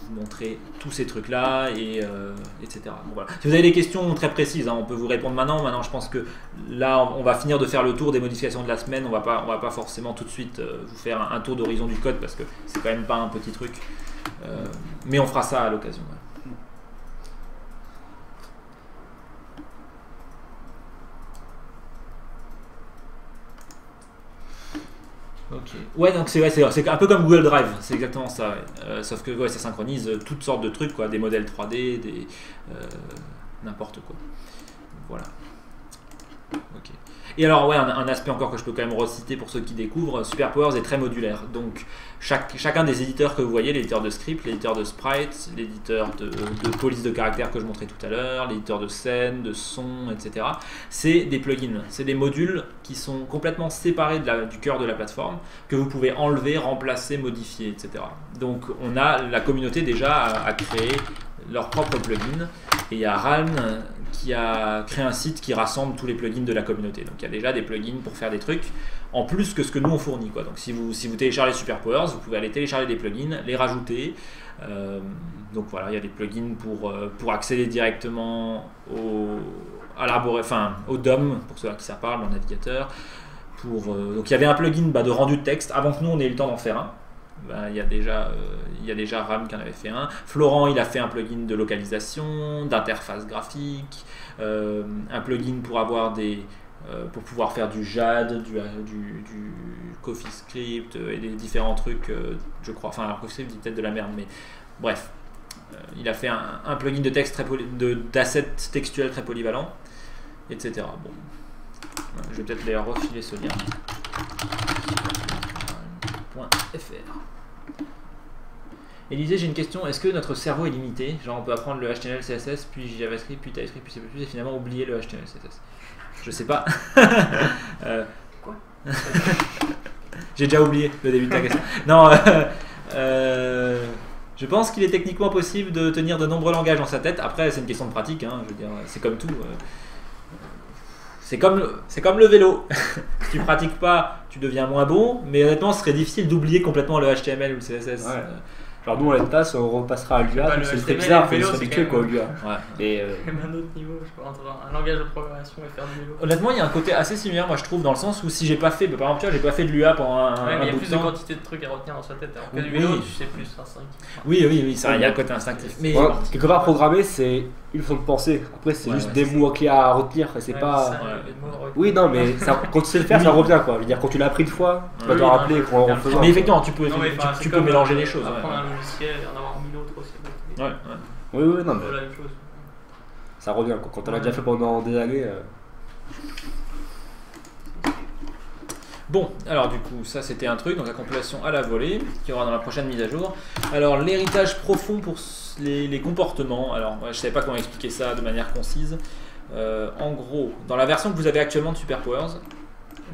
vous montrer tous ces trucs-là, etc. Bon, voilà. Si vous avez des questions très précises, on peut vous répondre maintenant. Maintenant, je pense que là, on va finir de faire le tour des modifications de la semaine. On va pas forcément tout de suite vous faire un tour d'horizon du code parce que c'est quand même pas un petit truc. Mais on fera ça à l'occasion. Ouais. Ok. Ouais, donc c'est un peu comme Google Drive, c'est exactement ça. Ouais. Sauf que ça synchronise toutes sortes de trucs, quoi, des modèles 3D, n'importe quoi. Voilà. Ok. Et alors, ouais, un aspect encore que je peux quand même reciter pour ceux qui découvrent, SuperPowers est très modulaire. Donc, chacun des éditeurs que vous voyez, l'éditeur de script, l'éditeur de sprite, l'éditeur de police de caractère que je montrais tout à l'heure, l'éditeur de scène, de son, etc. C'est des plugins, c'est des modules qui sont complètement séparés du cœur de la plateforme, que vous pouvez enlever, remplacer, modifier, etc. Donc, la communauté déjà a créé leur propre plugin. Et il y a Ran qui a créé un site qui rassemble tous les plugins de la communauté. Donc il y a déjà des plugins pour faire des trucs en plus que ce que nous on fournit, quoi. Donc si vous téléchargez SuperPowers, vous pouvez aller télécharger des plugins, les rajouter. Donc voilà, il y a des plugins pour accéder directement au DOM, pour ceux qui ça parle, dans le navigateur. Donc il y avait un plugin de rendu de texte avant que nous on ait eu le temps d'en faire un. Il y a déjà Ram qui en avait fait un. Florent il a fait un plugin de localisation, d'interface graphique, un plugin pour avoir pour pouvoir faire du JAD, du CoffeeScript et des différents trucs, je crois. Enfin, alors CoffeeScript dit peut-être de la merde, mais bref. Il a fait un plugin de texte d'assets textuels très polyvalent, etc. Bon, je vais peut-être les refiler ce lien. .fr. Élisée, j'ai une question. Est-ce que notre cerveau est limité? Genre on peut apprendre le HTML, CSS, puis JavaScript, puis TypeScript, puis C++, et finalement oublier le HTML, CSS? Je sais pas. Quoi? J'ai déjà oublié le début de ta question. Non, je pense qu'il est techniquement possible de tenir de nombreux langages dans sa tête. Après, c'est une question de pratique, hein, je veux dire, c'est comme tout. C'est comme le vélo. Si tu pratiques pas, tu deviens moins bon, mais honnêtement, ce serait difficile d'oublier complètement le HTML ou le CSS. Ouais. Alors nous, on passe, on repassera à Bah, l'UA, le c'est très HTML bizarre, et le il vélo, faut c'est s'habituer quand quoi, au même- UA. Ouais. Et Même un autre niveau, je sais pas, entre un langage de programmation et faire du vélo. Honnêtement, il y a un côté assez similaire, moi je trouve, dans le sens où si j'ai pas fait, par exemple, tu vois, j'ai pas fait de l'UA pendant Ouais, mais il y a bout plus de de temps. quantité de trucs à retenir dans sa tête. Alors que du Oui. vélo, tu sais plus, instinctif. Oui, ça, il y a un côté instinctif. Mais ouais, quelque part, programmer, c'est une façon de penser. Après, c'est Ouais, juste ouais, des mots clés à retenir, c'est Ouais, pas... ça, Ouais. les mots à retenir. Oui, non, mais ça, quand tu sais le faire, ça revient quoi. Je veux dire, quand tu l'as appris une fois, tu vas Oui, te non, rappeler non, en non, faisant. Mais effectivement, tu peux, Non, mais, enfin, tu c'est peux comme, mélanger les choses. Apprendre Ouais. un logiciel et en avoir 1000 autres aussi. Ouais. Oui, non, mais C'est la même chose. ça revient quoi. Quand on l'a déjà fait pendant des années. Bon, alors du coup, ça c'était un truc, donc la compilation à la volée, qui aura dans la prochaine mise à jour. Alors l'héritage profond pour les comportements, alors ouais, je savais pas comment expliquer ça de manière concise. En gros, dans la version que vous avez actuellement de SuperPowers,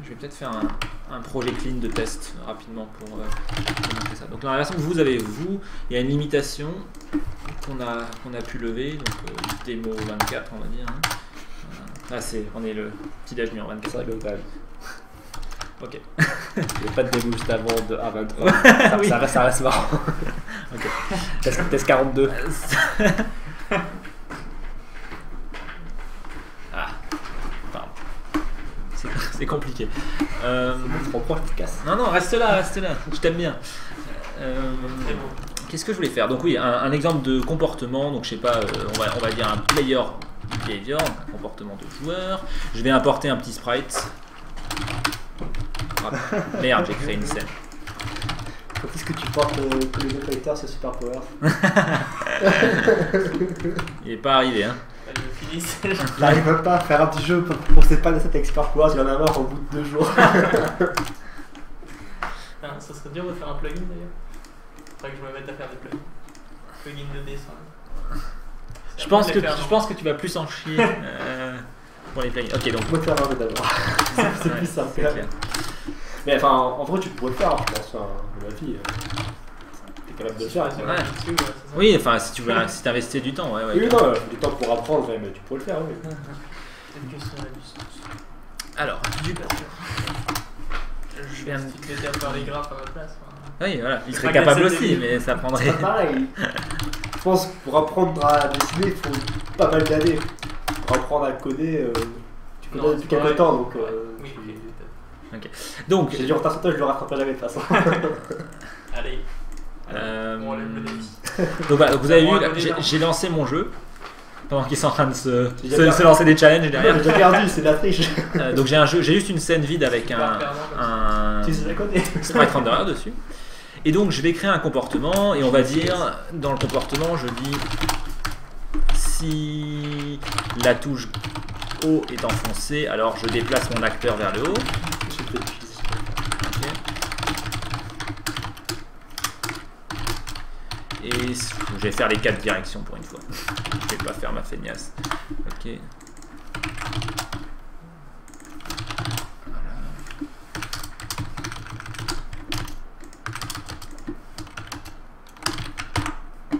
je vais peut-être faire un projet clean de test rapidement pour montrer ça. Donc dans la version que vous avez, il y a une limitation qu'on a pu lever, donc démo 24 on va dire. Hein. Voilà. Ah, on est le petit déj numéro 24. Ça rigole quand même. Ok. Il n'y a pas de démo juste avant de A23. Oui. Ça reste marrant. Ok. Test 42. Ah, pardon. C'est compliqué. Trop proche, tu casses. Non, reste là, je t'aime bien. C'est bon. Qu'est-ce que je voulais faire? Donc oui, un exemple de comportement, donc je sais pas, on va dire un player behavior, un comportement de joueur. Je vais importer un petit sprite. Ah, merde, j'ai créé une scène. Quand est-ce que tu penses que les opérateurs c'est super power? Il est pas arrivé, hein. Elle le finisse. J'arrive même pas à faire un petit jeu pour cette panne de cet expert power, il y en a marre au bout de 2 jours. Ah, ça serait dur de faire un plugin d'ailleurs. Faudrait que je me mette à faire des plugins. Plugin de dessin. Je pense que tu vas plus en chier pour les plugins. Ok, donc. Moi, tu vas regarder d'abord. C'est Ouais, plus simple. c'est clair. Mais enfin, en vrai, tu pourrais le faire, je pense, de la vie. T'es capable de le faire. Ouais. Oui, enfin, si tu investis du temps, ouais. Oui, non, du temps pour apprendre, mais tu pourrais le faire, oui. Peut-être que ça a du sens. Alors, du coup. Je viens de t'aider à faire les graphes à ma place. Oui, voilà, il serait Pas capable qu'à cette aussi, mais ça prendrait. C'est pas pareil. Je pense que pour apprendre à dessiner, il faut pas mal d'années. Pour apprendre à coder, tu connais Non, depuis c'est quelques pareil. temps, donc Oui, Donc, j'ai du retard sur toi, je le rattraperai jamais de toute façon. allez. Euh, On enlève le défi. donc voilà, donc vous avez vu, Bon, là, allez, j'ai là. j'ai lancé mon jeu pendant qu'ils sont en train de se J'ai lancer des challenges J'ai derrière. déjà perdu, c'est de la triche. Donc j'ai juste une scène vide avec un Tu sais la coder. sprite renderer dessus. Et donc je vais créer un comportement et on va dire dans le comportement je dis si la touche haut est enfoncée alors je déplace mon acteur vers le haut. Ok. Et je vais faire les 4 directions pour une fois. Je vais pas faire ma feignasse. Ok.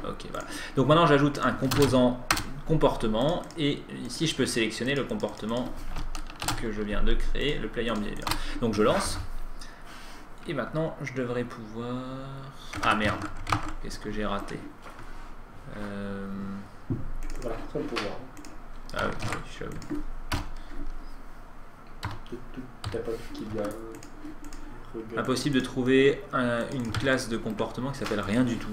Ok, voilà. Donc maintenant j'ajoute un composant comportement et ici je peux sélectionner le comportement que je viens de créer, le player behavior. Donc je lance et maintenant je devrais pouvoir... Ah merde, qu'est-ce que j'ai raté? Voilà, ça le pouvoir. Ah oui, je suis à vous. T'as pas tout qui vient. Impossible de trouver une classe de comportement qui s'appelle rien du tout.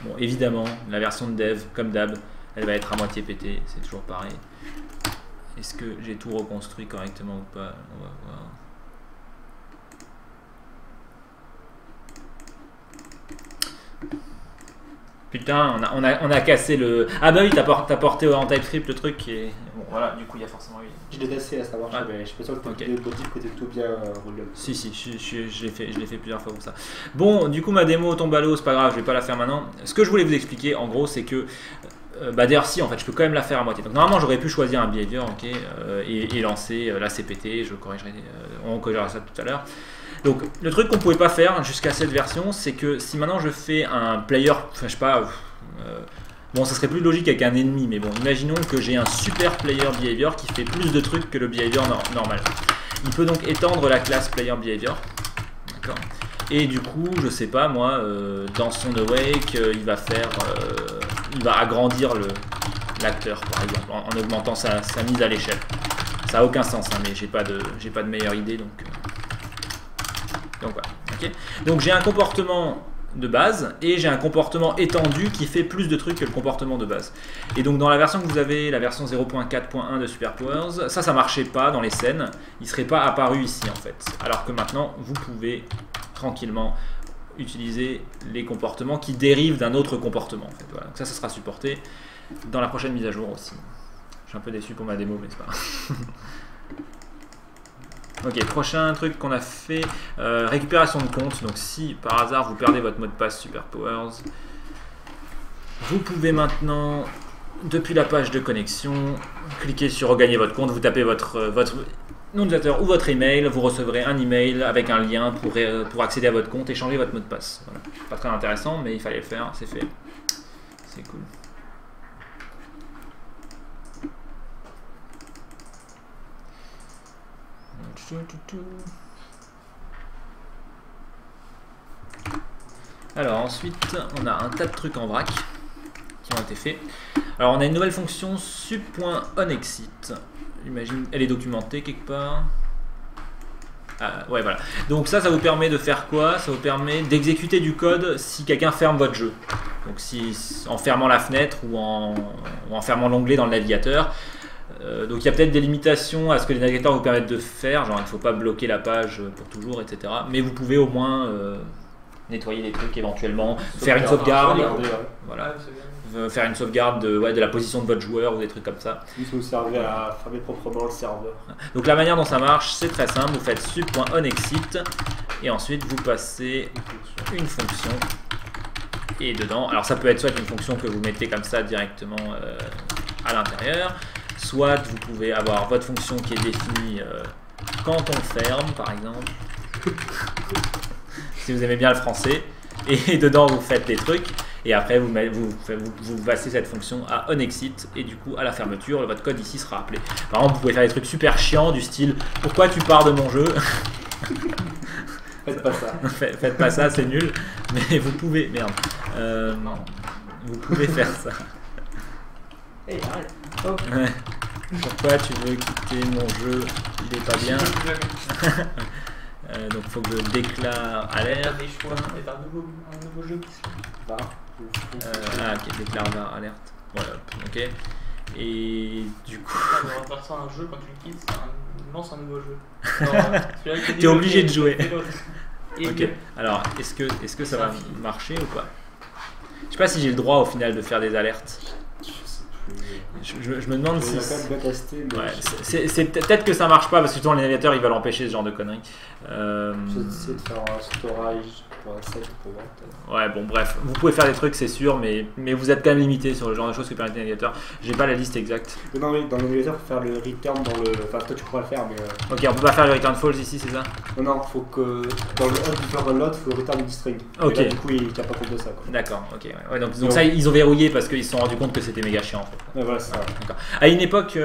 Bon, évidemment, la version de dev, comme d'hab, elle va être à moitié pétée, c'est toujours pareil. Est-ce que j'ai tout reconstruit correctement ou pas? On va voir. Putain, on a cassé le... Ah bah oui, t'as porté en TypeScript le truc qui est... Bon voilà, du coup il y a forcément eu... Je l'ai laissé à savoir, Ouais. mais je suis pas sûr que Ok. le motif côté tout bien roulé. Si, je l'ai fait plusieurs fois pour ça. Bon, du coup ma démo tombe à l'eau, c'est pas grave, je vais pas la faire maintenant. Ce que je voulais vous expliquer en gros c'est que... d'ailleurs si, en fait je peux quand même la faire à moitié. Donc normalement j'aurais pu choisir un behavior, ok, et lancer la CPT, je corrigerai, on corrigera ça tout à l'heure. Donc le truc qu'on pouvait pas faire jusqu'à cette version, c'est que si maintenant je fais un player, enfin je sais pas, bon ça serait plus logique avec un ennemi, mais bon imaginons que j'ai un super player behavior qui fait plus de trucs que le behavior normal. Il peut donc étendre la classe player behavior. D'accord. Et du coup, je sais pas moi, dans son awake, il va agrandir l'acteur par exemple, en augmentant sa mise à l'échelle. Ça n'a aucun sens, hein, mais j'ai pas de meilleure idée, donc voilà. Okay. Donc j'ai un comportement de base et j'ai un comportement étendu qui fait plus de trucs que le comportement de base. Et donc dans la version que vous avez, la version 0.4.1 de Superpowers, ça marchait pas dans les scènes, il serait pas apparu ici en fait. Alors que maintenant vous pouvez tranquillement utiliser les comportements qui dérivent d'un autre comportement en fait. Voilà. Donc ça sera supporté dans la prochaine mise à jour aussi. Je suis un peu déçu pour ma démo, mais c'est pas grave. Ok, prochain truc qu'on a fait, récupération de compte. Donc si par hasard vous perdez votre mot de passe Superpowers, vous pouvez maintenant, depuis la page de connexion, cliquer sur regagner votre compte, vous tapez votre nom d'utilisateur ou votre email, vous recevrez un email avec un lien pour accéder à votre compte et changer votre mot de passe. Voilà. Pas très intéressant, mais il fallait le faire, c'est fait. C'est cool. Alors ensuite on a un tas de trucs en vrac qui ont été faits. Alors on a une nouvelle fonction sub.onExit. J'imagine elle est documentée quelque part. Ah, ouais voilà. Donc ça vous permet de faire quoi? Ça vous permet d'exécuter du code si quelqu'un ferme votre jeu. Donc en fermant la fenêtre ou en fermant l'onglet dans le navigateur. Donc il y a peut-être des limitations à ce que les navigateurs vous permettent de faire, genre il ne faut pas bloquer la page pour toujours, etc. Mais vous pouvez au moins nettoyer des trucs éventuellement, faire une sauvegarde, voilà, faire une sauvegarde de la position de votre joueur ou des trucs comme ça. Il faut servir à fermer proprement le serveur. Donc la manière dont ça marche, c'est très simple, vous faites sub.onExit et ensuite vous passez une fonction et dedans, alors ça peut être soit une fonction que vous mettez comme ça directement à l'intérieur, soit vous pouvez avoir votre fonction qui est définie quand on ferme, par exemple, si vous aimez bien le français, et dedans vous faites des trucs, et après vous passez cette fonction à onExit, et du coup à la fermeture, votre code ici sera appelé. Par exemple, vous pouvez faire des trucs super chiants du style « Pourquoi tu pars de mon jeu ?» Faites pas ça. Faites pas ça, c'est nul, mais vous pouvez, merde, vous pouvez faire ça. Hey, arrête. Oh. Ouais. Pourquoi tu veux quitter mon jeu? Il est pas bien. Donc il faut que je déclare alerte. Des choix, et un nouveau jeu qui se fait. Ok, déclare var alerte. Voilà, ok. Et du coup. On va faire ça un jeu, quand tu le quittes, ça lance un nouveau jeu. T'es obligé de jouer. Ok. Alors, est-ce que ça va marcher ou pas? Je sais pas si j'ai le droit au final de faire des alertes. Je me demande si. C'est peut-être que ça marche pas parce que souvent les navigateurs ils veulent empêcher ce genre de conneries. J'essaie de faire un storage pour un set pour voir. Ouais, bon, bref, vous pouvez faire des trucs, c'est sûr, mais vous êtes quand même limité sur le genre de choses que permettent les navigateurs. J'ai pas la liste exacte. Non, oui, dans le navigateur, faut faire le return dans le. Enfin, toi tu pourras le faire, mais. Ok, on peut pas faire le return false ici, c'est ça? Non, faut que dans le hot, faire dans l'autre, faut le return du string. Ok. Là, du coup, il tient pas compte de ça. D'accord, ok. Ouais, donc ça, ils ont verrouillé parce qu'ils se sont rendus compte que c'était méga chiant en fait. Ouais, voilà, c'est ça. D'accord. À une époque,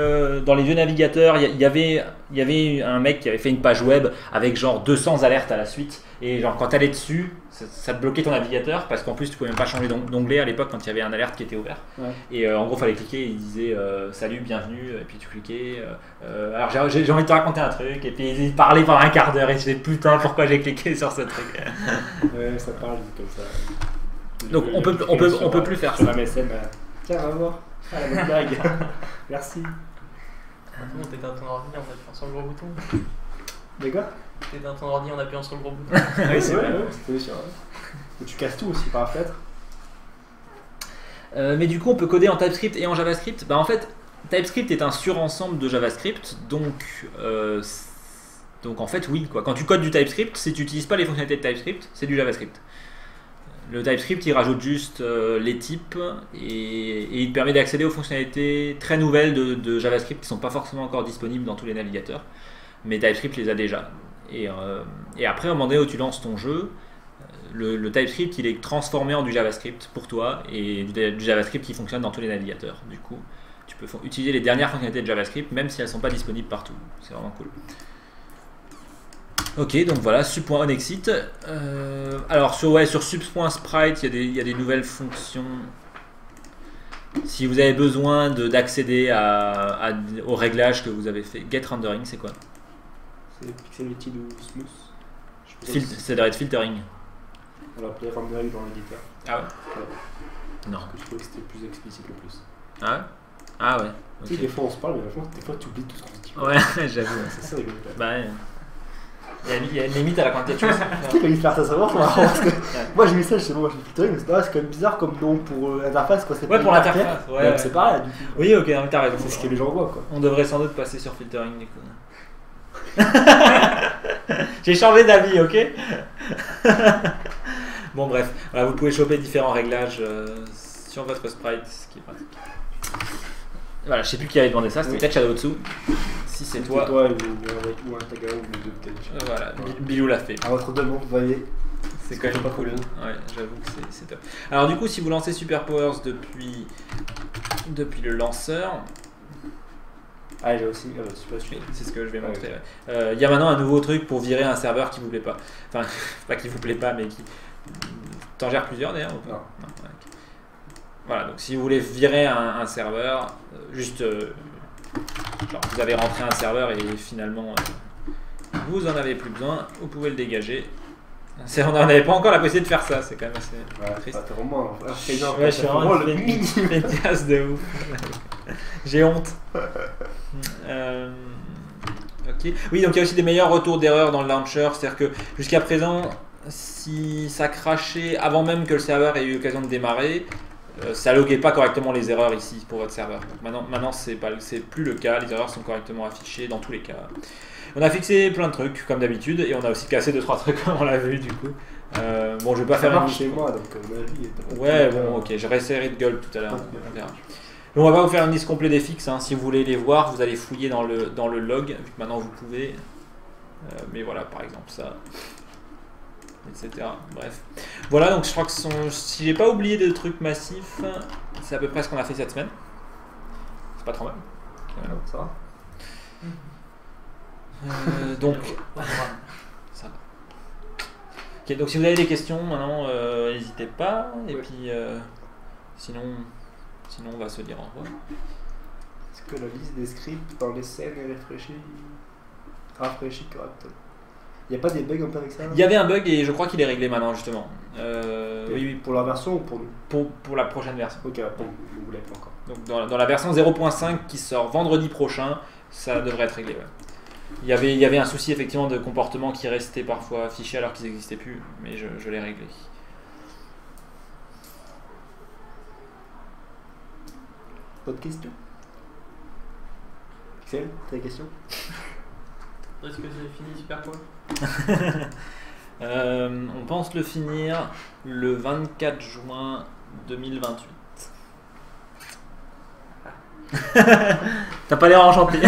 dans les vieux navigateurs, il y avait un mec qui avait fait une page web avec genre 200 alertes à la suite. Et genre quand t'allais dessus, ça te bloquait ton navigateur parce qu'en plus tu pouvais même pas changer d'onglet à l'époque quand il y avait un alerte qui était ouvert. Ouais. Et en gros fallait cliquer et il disait salut, bienvenue, et puis tu cliquais. Alors j'ai envie de te raconter un truc et puis il parlait pendant un quart d'heure et je disais putain pourquoi j'ai cliqué sur ce truc. Ouais, ça parle comme ça. Donc on peut plus faire sur ça. la MSN, tiens, va voir. Ah, la bonne blague. Merci. Tout le monde était dans ton ordi en appuyant sur le gros bouton. Les gars? T'es dans ton ordi en appuyant sur le gros bouton. Oui, c'est vrai, c'était sûr. Tu casses tout aussi par la fenêtre. Mais du coup, on peut coder en TypeScript et en JavaScript. Bah, en fait, TypeScript est un surensemble de JavaScript, donc en fait, oui. Quoi. Quand tu codes du TypeScript, si tu n'utilises pas les fonctionnalités de TypeScript, c'est du JavaScript. Le TypeScript, il rajoute juste les types et il te permet d'accéder aux fonctionnalités très nouvelles de JavaScript qui ne sont pas forcément encore disponibles dans tous les navigateurs. Mais TypeScript les a déjà. Et après, au moment donné où tu lances ton jeu, le TypeScript il est transformé en du JavaScript pour toi et du JavaScript qui fonctionne dans tous les navigateurs. Du coup, tu peux utiliser les dernières fonctionnalités de JavaScript même si elles ne sont pas disponibles partout. C'est vraiment cool. Ok, donc voilà, sub.onexit. Alors sur sub.sprite, il y a des nouvelles fonctions. Si vous avez besoin d'accéder aux réglages que vous avez fait, get rendering, c'est quoi? C'est pixelity ou smooth. Ça doit être filtering. On l'a appelé rendering dans l'éditeur. Ah ouais? Non. Parce que je trouvais que c'était plus explicite le plus. Ah ouais? Ah ouais. Tu sais, des fois on se parle, mais franchement, des fois tu oublies tout ce qu'on se dit. Ouais, j'avoue. C'est ça, rigolo. Bah ouais. Il y a une limite à la quantité de choses. Tu sais, quand il fait ça savoir, c'est marrant parce que moi j'ai mis ça, je sais pas, moi j'ai filtré, mais c'est quand même bizarre comme nom pour l'interface, quoi. Ouais, pour l'interface, ouais. C'est pareil, du coup. Oui, ok, non, t'as raison. C'est ce que les gens voient, quoi. On devrait sans doute passer sur filtering, du coup. J'ai changé d'avis, ok? Bon, bref, voilà, vous pouvez choper différents réglages sur votre sprite, ce qui est pratique. Voilà, je sais plus qui avait demandé ça, c'était peut-être Shadow Tzu. Si c'est toi. Toi ou un Tagao ou les deux, peut-être. Voilà, Bilou l'a fait. À votre demande, vous voyez. C'est quand même pas cool. Ouais, j'avoue que c'est top. Alors, du coup, si vous lancez Superpowers depuis le lanceur. Ah, j'ai aussi. C'est ce que je vais montrer. Il y a maintenant un nouveau truc pour virer un serveur qui vous plaît pas. Enfin, pas qui vous plaît pas, mais qui. T'en gères plusieurs d'ailleurs ou pas? Non. Ouais. Voilà, donc si vous voulez virer un serveur, juste. Genre, vous avez rentré un serveur et finalement vous en avez plus besoin, vous pouvez le dégager. On n'en avait pas encore la possibilité de faire ça, c'est quand même assez triste. T'es vraiment un je suis vraiment le pédiasse de ouf. J'ai honte. Ok. Oui, donc il y a aussi des meilleurs retours d'erreur dans le launcher, c'est-à-dire que jusqu'à présent, si ça crachait avant même que le serveur ait eu l'occasion de démarrer, ça loguait pas correctement les erreurs ici pour votre serveur. Donc maintenant c'est plus le cas, les erreurs sont correctement affichées dans tous les cas. On a fixé plein de trucs comme d'habitude et on a aussi cassé 2-3 trucs comme on l'a vu du coup. Bon, je vais pas faire un chez moi donc ma vie est... Ouais, bon, ok, je réessayerai de gueule tout à l'heure. On verra. On va pas vous faire une liste complète des fixes, hein. Si vous voulez les voir, vous allez fouiller dans le log, vu que maintenant vous pouvez. Mais voilà, par exemple ça. Etc. Bref. Voilà, donc je crois que si j'ai pas oublié de trucs massifs, c'est à peu près ce qu'on a fait cette semaine. C'est pas trop mal. Ça va. Donc, ça va. Ok, donc si vous avez des questions maintenant, n'hésitez pas. Et puis, sinon, on va se dire au revoir. Est-ce que la liste des scripts dans les scènes est rafraîchie correctement? Il n'y a pas des bugs un peu avec ça? Il y avait un bug et je crois qu'il est réglé maintenant justement. Oui, pour la version ou pour nous? Pour la prochaine version. Ok, bon, vous ne l'avez pas encore. Donc dans la version 0.5 qui sort vendredi prochain, ça devrait être réglé. Ouais. Il y avait un souci effectivement de comportement qui restait parfois affiché alors qu'ils n'existaient plus, mais je l'ai réglé. Autre question? Axel, t'as des questions? Est-ce que c'est fini Superpowers? On pense le finir le 24 juin 2028. T'as pas l'air enchanté.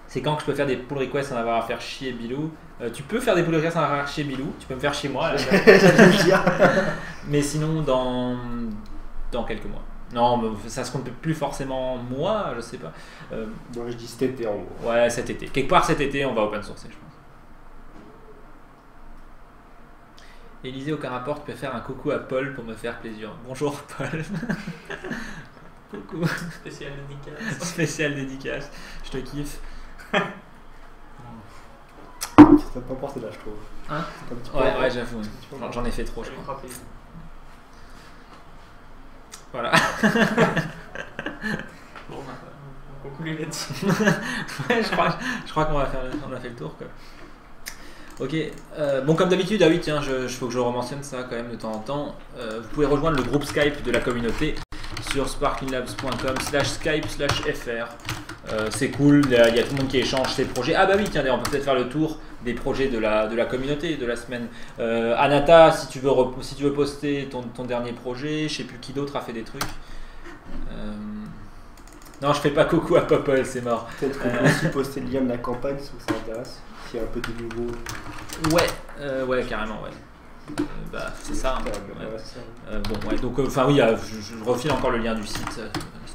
C'est quand que je peux faire des pull requests sans avoir à faire chier Bilou? Tu peux faire des pull requests sans avoir à faire chier Bilou, tu peux me faire chier moi. Mais sinon dans quelques mois. Non, mais ça se compte plus forcément moi, je sais pas. Moi je dis cet été en gros. Ouais, cet été. Quelque part cet été, on va open sourcer, je pense. Élisée, aucun rapport, tu peux faire un coucou à Paul pour me faire plaisir. Bonjour Paul. Coucou. Spécial dédicace. Spécial dédicace. Je te kiffe. Ça peut pas porter là, je trouve. Hein? Ouais, j'avoue. J'en ai fait trop, je crois. Voilà. Bon, on conclut là-dessus. Ouais, je crois qu'on a fait le tour, quoi. Ok, bon comme d'habitude, ah oui tiens, faut que je rementionne ça quand même de temps en temps. Vous pouvez rejoindre le groupe Skype de la communauté sur sparklingLabs.com/skype/fr. C'est cool, il y a tout le monde qui échange ses projets. Ah bah oui, tiens, on peut peut-être faire le tour des projets de la communauté de la semaine. Anata, si tu veux poster ton dernier projet, je sais plus qui d'autre a fait des trucs. Non, je fais pas coucou à Popol, c'est mort. Peut-être qu'on peut aussi poster le lien de la campagne si ça intéresse. S'il y a un peu de nouveau. Ouais, carrément, ouais. Bah, c'est ça. Hein. Ouais. Bon, ouais, donc, enfin oui, je refile encore le lien du site,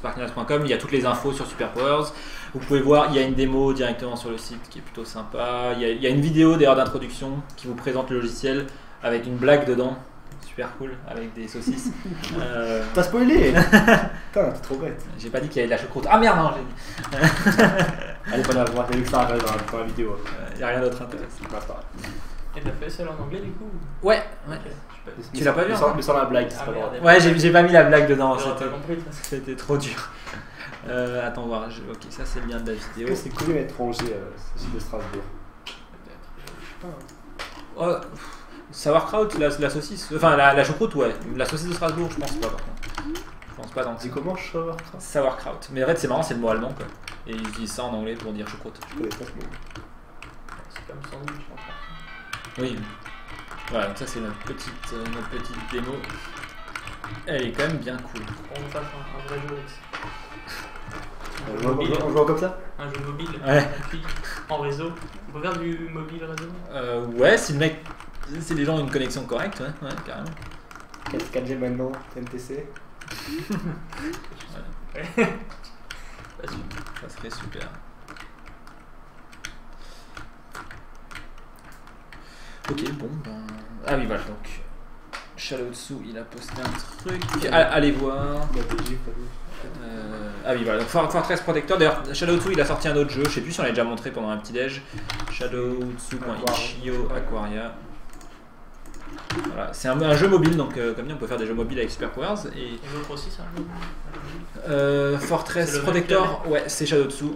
sparknias.com, il y a toutes les infos sur Superpowers. Vous pouvez voir, il y a une démo directement sur le site qui est plutôt sympa. Il y a une vidéo d'ailleurs d'introduction qui vous présente le logiciel avec une blague dedans. Super cool, avec des saucisses. T'as spoilé. Putain, t'es trop bête. J'ai pas dit qu'il y avait de la choucroute. Ah merde, non, j'ai dit. Allez, pas d'avoir, t'as vu que ça arrive dans la vidéo. Il y a rien d'autre intéressant. Bah, c'est pas grave. Et t'as fait celle en anglais du coup? Ouais. Ok, je sais pas. Tu l'as pas vu encore? Mais sans la blague, c'est Ah, pas grave. merde. Ouais, j'ai pas mis la blague dedans. J'aurais pas compris, de toute façon. C'était trop dur. Attends voir. Ok, ça c'est le lien de la vidéo. Est-ce que c'est connu à l'étranger, ce site de Strasbourg? Oh, sauerkraut, la saucisse. Enfin, la choucroute, ouais. La saucisse de Strasbourg, je pense pas par contre. Je pense pas tant que C'est ça. comment sauerkraut? Sauerkraut. Mais en fait, c'est marrant, c'est le mot allemand quoi. Et ils utilisent ça en anglais pour dire choucroute. Je connais pas ce mot. C'est comme sandwich en fait. Oui. Voilà, donc ça c'est notre petite démo. Elle est quand même bien cool. On fasse un vrai jeu avec ça. On joue comme ça? Un jeu mobile, Ouais. gratuit, en réseau. On peut faire du mobile réseau? Ouais, si le mec. Si les gens ont une connexion correcte, ouais, carrément. 4G maintenant, MTC. Ouais. Ça serait super. Ok, bon, ben. Ah oui, voilà, donc. Shadowtsu, il a posté un truc. Allez voir. La Belgique, Ah oui, voilà, donc Fortress Protector. D'ailleurs, Shadowtsu, il a sorti un autre jeu. Je sais plus si on l'a déjà montré pendant un petit déj. Shadowtsu.itch.io Aquaria. Voilà, c'est un jeu mobile, donc comme dit, on peut faire des jeux mobiles avec Superpowers. Et l'autre aussi, c'est un jeu. Fortress Protector, ouais, c'est Shadowtsu.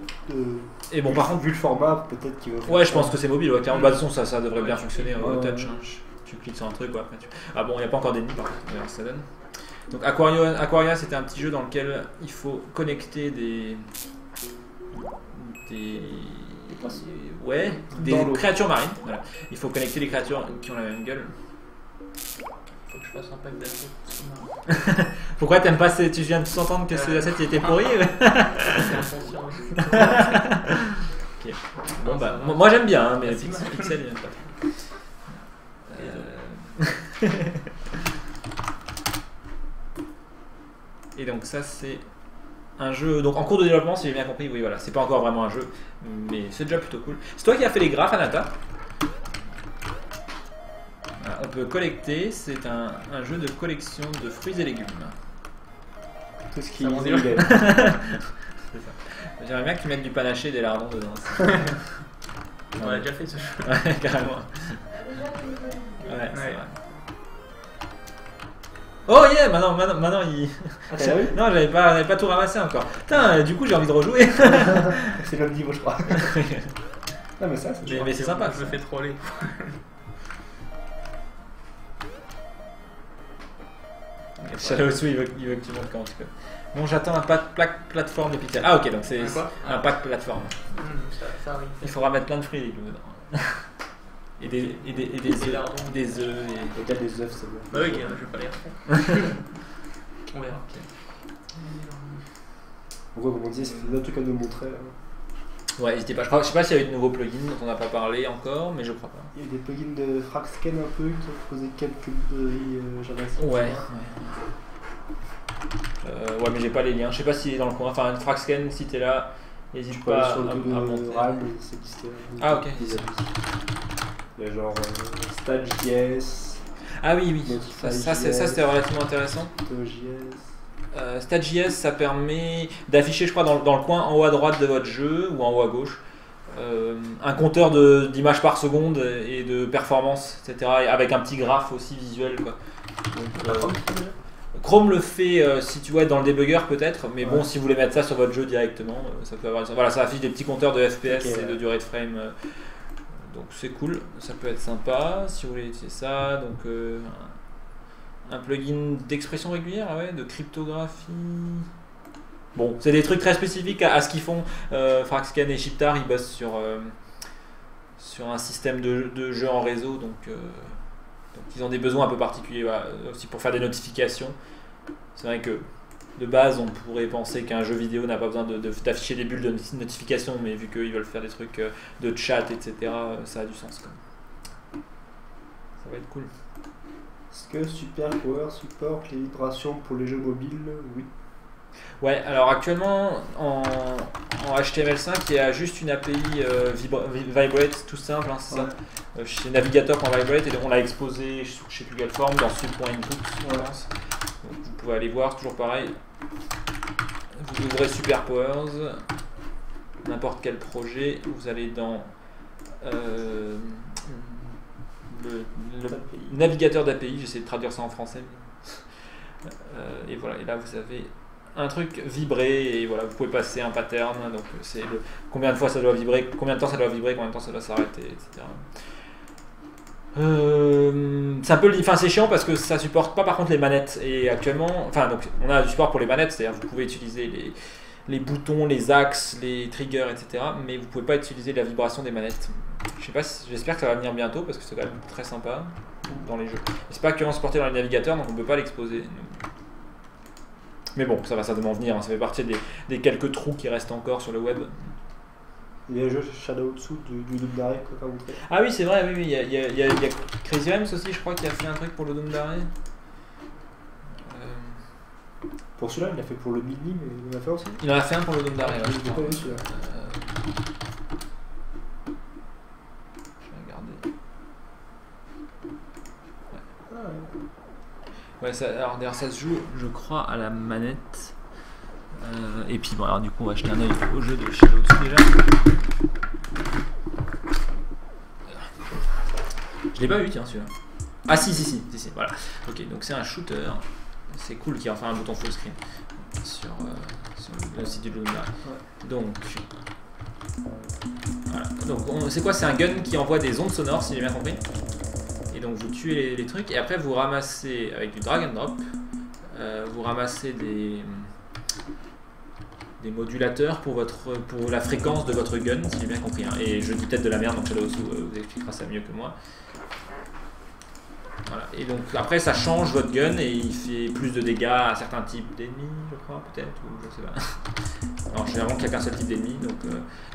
Et bon, par contre, vu le format, peut-être qu'il va. ouais, je pense que c'est mobile, ouais, clairement. Bah, de toute façon, ça devrait bien fonctionner au Ouais. touch. Hein. Tu cliques sur un truc, ouais, après tu. Ah bon, il n'y a pas encore d'ennemis, par contre, on verra ce que ça donne. Donc, Aquaria, c'était un petit jeu dans lequel il faut connecter des ouais, des créatures marines. Voilà. Il faut connecter les créatures qui ont la même gueule. Faut que je fasse un pack d'assets. Pourquoi t'aimes pas tu viens de s'entendre que ces assets étaient pourris? C'est inconscient. Ok. Bon bah, moi j'aime bien, hein, mais Merci. Pixel il aime pas. Et donc ça c'est un jeu donc en cours de développement, si j'ai bien compris. Oui, voilà, c'est pas encore vraiment un jeu, mais c'est déjà plutôt cool. C'est toi qui as fait les graphes, Anata. Voilà, on peut collecter, c'est un jeu de collection de fruits et légumes. Tout ce qui Ça m'en dit est. C'est ça. J'aimerais bien que tu mettes du panaché et des lardons dedans. On a déjà fait ce jeu. Ouais, carrément. Ouais, c'est Ouais. vrai. Oh yeah, maintenant il. Ah, t'as vu? Non, j'avais pas tout ramassé encore. Putain, du coup j'ai envie de rejouer. C'est le même niveau, je crois. Non, mais ça, c'est. Mais c'est sympa. Je me fais troller. Shadowtsu, il veut que tu montres comment tu peux. Bon, j'attends un pack plateforme de Pixel. Ah ok, donc c'est Quoi? un pack plateforme. Ça arrive. Il faudra mettre plein de fruits et légumes dedans. Et des œufs. Des œufs et... Et t'as des œufs, c'est bon. Bah oui, je vais pas les refaire. On verra. Pourquoi, comme on disait, c'est un autre truc à nous montrer. Là. Ouais, n'hésitez pas. Je sais pas s'il y a eu de nouveaux plugins dont on n'a pas parlé encore, mais je crois pas. Il y a des plugins de Fraxscan un peu qui ont posé quelques JavaScript. Ouais. Ouais, mais j'ai pas les liens. Je sais pas s'il est dans le coin. Enfin, Fraxscan, si t'es là, n'hésite Tu peux aller pas sur le à truc de monter. RAL, c'est listé. Ah, ok. Des applis. Il y a genre Stage.js, Ah oui, oui. Notify.js, Ça c'était relativement intéressant. Node.js. Stage.js, ça permet d'afficher, je crois, dans le coin en haut à droite de votre jeu ou en haut à gauche, un compteur d'images par seconde et de performance, etc. Et avec un petit graphe aussi visuel, quoi. Donc, Chrome le fait si tu vois dans le debugger peut-être, mais bon, si vous voulez mettre ça sur votre jeu directement, ça peut avoir. Voilà, ça affiche des petits compteurs de FPS et de durée de frame. Donc c'est cool, ça peut être sympa si vous voulez utiliser ça. Donc un plugin d'expression régulière, ah ouais, de cryptographie. Bon, c'est des trucs très spécifiques à ce qu'ils font. Fraxscan et Shiptar, ils bossent sur un système de jeu en réseau, donc ils ont des besoins un peu particuliers, voilà, aussi pour faire des notifications. C'est vrai que de base, on pourrait penser qu'un jeu vidéo n'a pas besoin d'afficher des bulles de notification, mais vu qu'ils veulent faire des trucs de chat, etc., ça a du sens quand même. Ça va être cool. Est-ce que Superpower supporte les vibrations pour les jeux mobiles? Oui. Ouais, alors actuellement en HTML5 il y a juste une API Vibrate tout simple, hein, c'est ça. Chez Navigator.vibrate et on l'a exposé chez Google Form dans sub.input, je pense. Donc vous pouvez aller voir, toujours pareil. Vous ouvrez Superpowers, n'importe quel projet, vous allez dans le navigateur d'API, j'essaie de traduire ça en français. Et voilà, et là vous avez un truc vibré et voilà, vous pouvez passer un pattern, donc c'est combien de fois ça doit vibrer, combien de temps ça doit vibrer, combien de temps ça doit s'arrêter, etc. C'est un peu, enfin c'est chiant parce que ça supporte pas par contre les manettes et actuellement, enfin donc on a du support pour les manettes, c'est-à-dire vous pouvez utiliser les boutons, les axes, les triggers, etc. Mais vous pouvez pas utiliser la vibration des manettes. Je sais pas, j'espère que ça va venir bientôt parce que c'est quand même très sympa dans les jeux. C'est pas actuellement supporté dans les navigateurs donc on peut pas l'exposer. Mais bon, ça va certainement venir, hein. Ça fait partie des quelques trous qui restent encore sur le web. Il y a le jeu Shadow dessous du Doom d'arrêt qu'on va montrer. Ah oui, c'est vrai, oui, il y a Crazy Rems aussi, je crois, qui a fait un truc pour le Doom d'arrêt. Pour celui-là, il l'a fait pour le Mini, mais il en a fait aussi. Il en a fait un pour le Doom d'arrêt, ouais, Je l'ai pas vu celui-là. Je vais regarder. Ah, ouais. Ouais, alors d'ailleurs ça se joue, je crois, à la manette. Et puis bon, alors du coup on va jeter un œil au jeu de Shadow dessus déjà. Je l'ai pas vu, tiens, celui-là. Ah si, voilà. Ok, donc c'est un shooter. C'est cool qu'il y ait enfin un bouton full screen sur le site du Doom d'arrêt. Donc voilà. Donc c'est quoi? C'est un gun qui envoie des ondes sonores, si j'ai bien compris. Et donc vous tuez les trucs et après vous ramassez avec du drag and drop, vous ramassez des modulateurs pour la fréquence de votre gun, si j'ai bien compris. Hein. Et je dis peut-être de la merde, donc Shadow vous expliquera ça mieux que moi. Voilà. Et donc après ça change votre gun et il fait plus de dégâts à certains types d'ennemis, je crois, peut-être, ou je sais pas. Alors généralement qu'il n'y a qu'un seul type d'ennemi, donc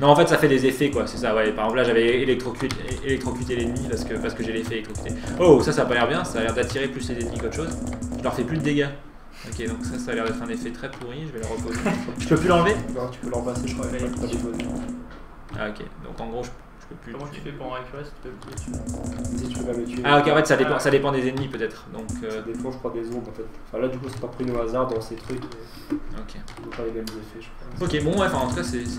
non, en fait ça fait des effets quoi, c'est ça, ouais. Par exemple là j'avais électrocuté l'ennemi parce que j'ai l'effet électrocuté. Oh, ça a pas l'air bien, ça a l'air d'attirer plus les ennemis qu'autre chose. Je leur fais plus de dégâts. Ok, donc ça a l'air d'être un effet très pourri, je vais le reposer. Je peux plus l'enlever? Non, tu peux l'embrasser, je crois. Ah ok, donc en gros je peux plus. Comment tu fais pour en récupérer si tu peux plus tuer? Si tu peux pas le tuer. Ah ok, en fait ça dépend des ennemis peut-être. Donc ça dépend, je crois, des ondes en fait. Enfin là du coup c'est pas pris au hasard dans ces trucs. Ok. On peut pas les mêmes effets, je crois. Ok, bon ouais, enfin en tout cas c'est. Il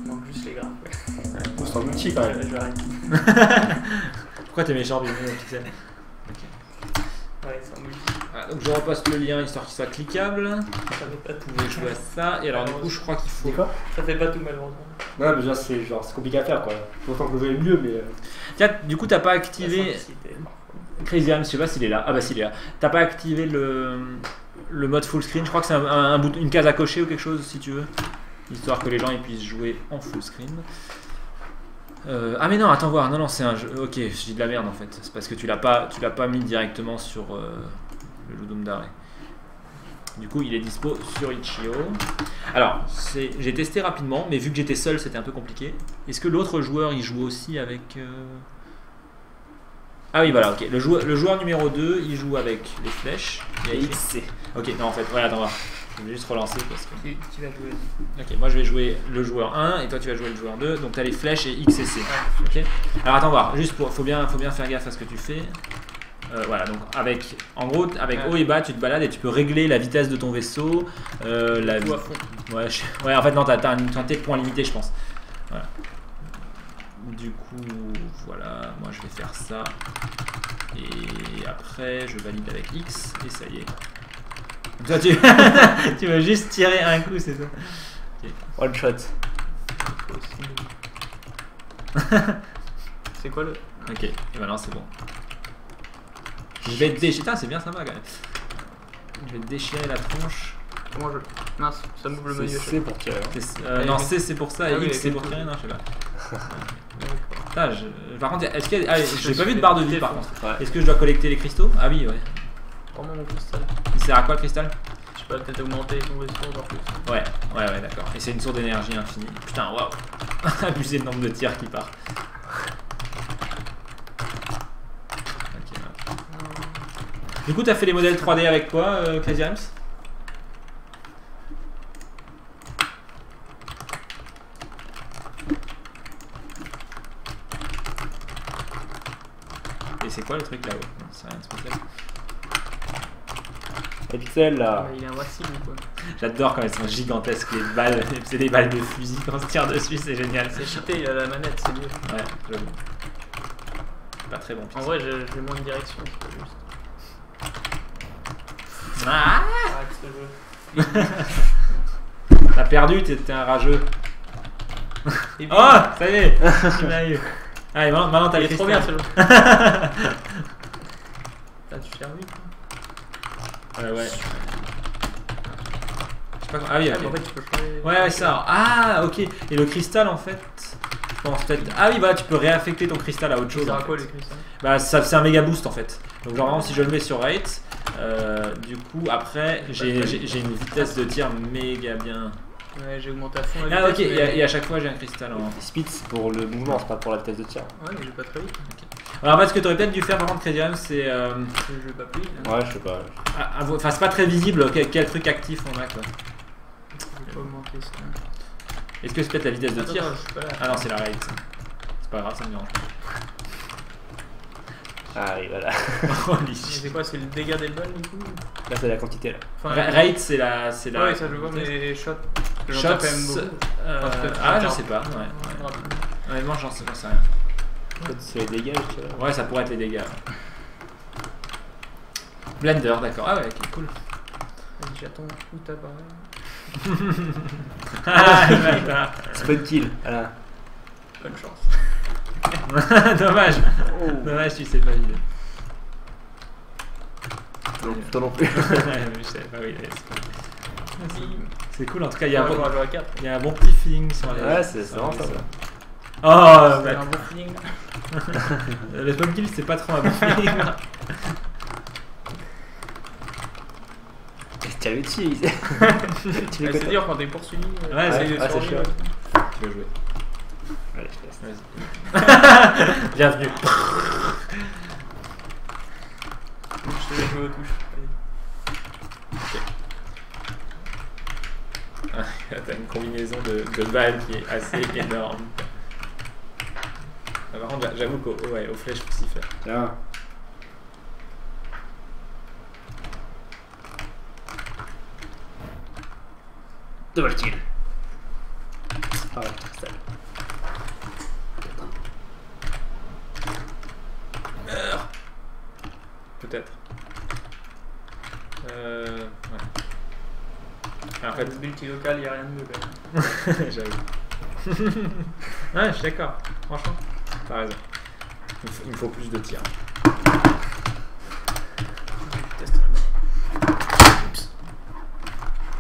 manque juste les graphes. Ouais. C'est un multi quand même. Je vais arrêter. Pourquoi t'es méchant, bienvenue au pixel? Ouais, c'est un multi. Ah, donc je repasse le lien histoire qu'il soit cliquable. Ça fait pas tout. Vous pouvez jouer à ça. Et alors du coup je crois qu'il faut. C'est quoi? Ça fait pas tout malheureusement. Non mais déjà c'est compliqué à faire quoi. Autant que le jeu est mieux mais. Tiens, du coup t'as pas activé. Crazy Rems, je sais pas s'il est là. Ah bah s'il est là. T'as pas activé le mode full screen. Je crois que c'est une case à cocher ou quelque chose si tu veux. Histoire que les gens ils puissent jouer en full screen. Ah mais non, attends voir, non c'est un jeu. Ok, je dis de la merde en fait. C'est parce que tu l'as pas mis directement sur le Doom d'arrêt. Du coup, il est dispo sur Itch.io. Alors, j'ai testé rapidement, mais vu que j'étais seul, c'était un peu compliqué. Est-ce que l'autre joueur, il joue aussi avec... Ah oui, voilà, ok. Le joueur numéro 2, il joue avec les flèches. Il y a XC. Ok, non, en fait, ouais, attends, voir. Je vais juste relancer parce que... Tu vas jouer. Ok, moi je vais jouer le joueur 1 et toi tu vas jouer le joueur 2. Donc tu as les flèches et X et C. Ok. Alors attends voir, juste faut bien faire gaffe à ce que tu fais. Voilà, donc en gros avec haut et bas tu te balades et tu peux régler la vitesse de ton vaisseau. À fond. Ouais, en fait non, t'as une quantité de points limitée je pense. Voilà. Du coup, voilà, moi je vais faire ça. Et après je valide avec X et ça y est. Toi, tu vas juste tirer un coup, c'est ça? Okay. One shot. C'est quoi le... Ok, et maintenant c'est bon. Je vais te déchirer, c'est bien sympa quand même. Je vais te déchirer la tronche. Comment je... Mince, ça m'ouvre le menu. C'est pour tirer. Non, C c'est pour ça et oui, X c'est pour tirer, non, je sais pas. Putain, par contre, est-ce qu'il y a... j'ai pas vu de barre de vie par contre. Est-ce que je dois collecter les cristaux? Ah oui, ouais. Prends-moi mon cristal. Il sert à quoi le cristal? Je sais pas, peut-être augmenter ton vaisseau encore plus. Ouais, d'accord. Et c'est une source d'énergie infinie. Putain, waouh. Abusé le nombre de tirs qui part. Du coup, t'as fait les modèles 3D avec quoi, Crazy Rams? Et c'est quoi le truc là-haut? C'est rien de spécial. Les pixels là. Il est invincible ou quoi? J'adore quand elles sont gigantesques, les balles. C'est des balles de fusil quand on se tire dessus, c'est génial. C'est cheaté, il a la manette, c'est mieux. Ouais, j'avoue. Pas très bon. En vrai, j'ai moins de direction, c'est pas juste. Ah, Arrête ce jeu. t'as perdu, t'étais un rageux. Et puis, Oh, ça y est, il l'a eu. Allez, maintenant t'as il le est trop cristal. bien ce jeu. Putain, tu fais vite. Ouais. Je sais pas. Ah oui, Ah, ok. mais en fait, tu peux changer. Ouais, ça. Ah, ok. Et le cristal, en fait. Je pense peut-être. Ah oui, bah tu peux réaffecter ton cristal à autre chose. Ça en sert à quoi fait. le cristal? Bah, c'est un méga boost en fait. Donc, genre, vraiment, si je le mets sur rate, du coup, après, j'ai une vitesse de tir méga bien. Ouais, j'ai augmenté à fond la Ah, vitesse. ok. mais- Et à chaque fois, j'ai un cristal en. Speed c'est pour le mouvement, c'est pas pour la vitesse de tir. Ouais, mais je vais pas très vite. Alors, en fait, ce que tu aurais peut-être dû faire, par contre, Crazy Rams, c'est. Je vais pas plus. Hein. Ouais, je sais pas. Enfin, c'est pas très visible quel truc actif on a quoi. Je vais pas augmenter ça. Est-ce que c'est peut-être la vitesse de Attends, tir? attends, je suis pas là. Ah non, c'est la rate. Ça. C'est pas grave, ça me dérange pas. Ah oui, voilà. Holy Mais shit. c'est quoi? C'est le dégât des balles du coup? Là, c'est la quantité là. Enfin, Rate, c'est la. ouais, ça je le vois, mais shot. J'en Shots. tape quand même beaucoup. Parce que tu Ah, je regardes. sais pas. Ouais. Rapidement. Honnêtement, j'en sais rien. Peut-être c'est les dégâts, tu vois. Ouais, ça pourrait être les dégâts. Blender, d'accord. Ah ouais, ok, cool. Vas-y, j'attends où t'as barré. Ah, bâtard. Spawn kill, voilà. Bonne chance. Dommage. Oh. Dommage, tu sais pas vider. Donc, toi non plus. Ouais, mais je savais pas où il allait. C'est cool, en tout cas, il y a un On bon, va jouer à 4. il y a un bon petit feeling sur les. Ouais, c'est sur vraiment les- ça. Oh, C'est bah, un bon feeling. le spawn kill, c'est pas trop un bon feeling. Tu avais dessus. Tu Ouais, c'est dur quand t'es poursuivi. Ouais, essaye c'est de chiant. survivre. Tu vas jouer. Allez, je te laisse. Vas-y. Bienvenue. Je te laisse jouer aux touches. T'as une combinaison de balles qui est assez énorme. Ah, par contre, j'avoue qu'au au flèche crucifère. Tiens. Double kill. Ah ouais, c'est ça. Peut-être. Ouais. En En fait, fait, multilocal, y'a rien de mieux quand même. j'avoue. Ouais, je suis d'accord. Franchement, t'as raison. Il me faut plus de tirs. Test. Oups.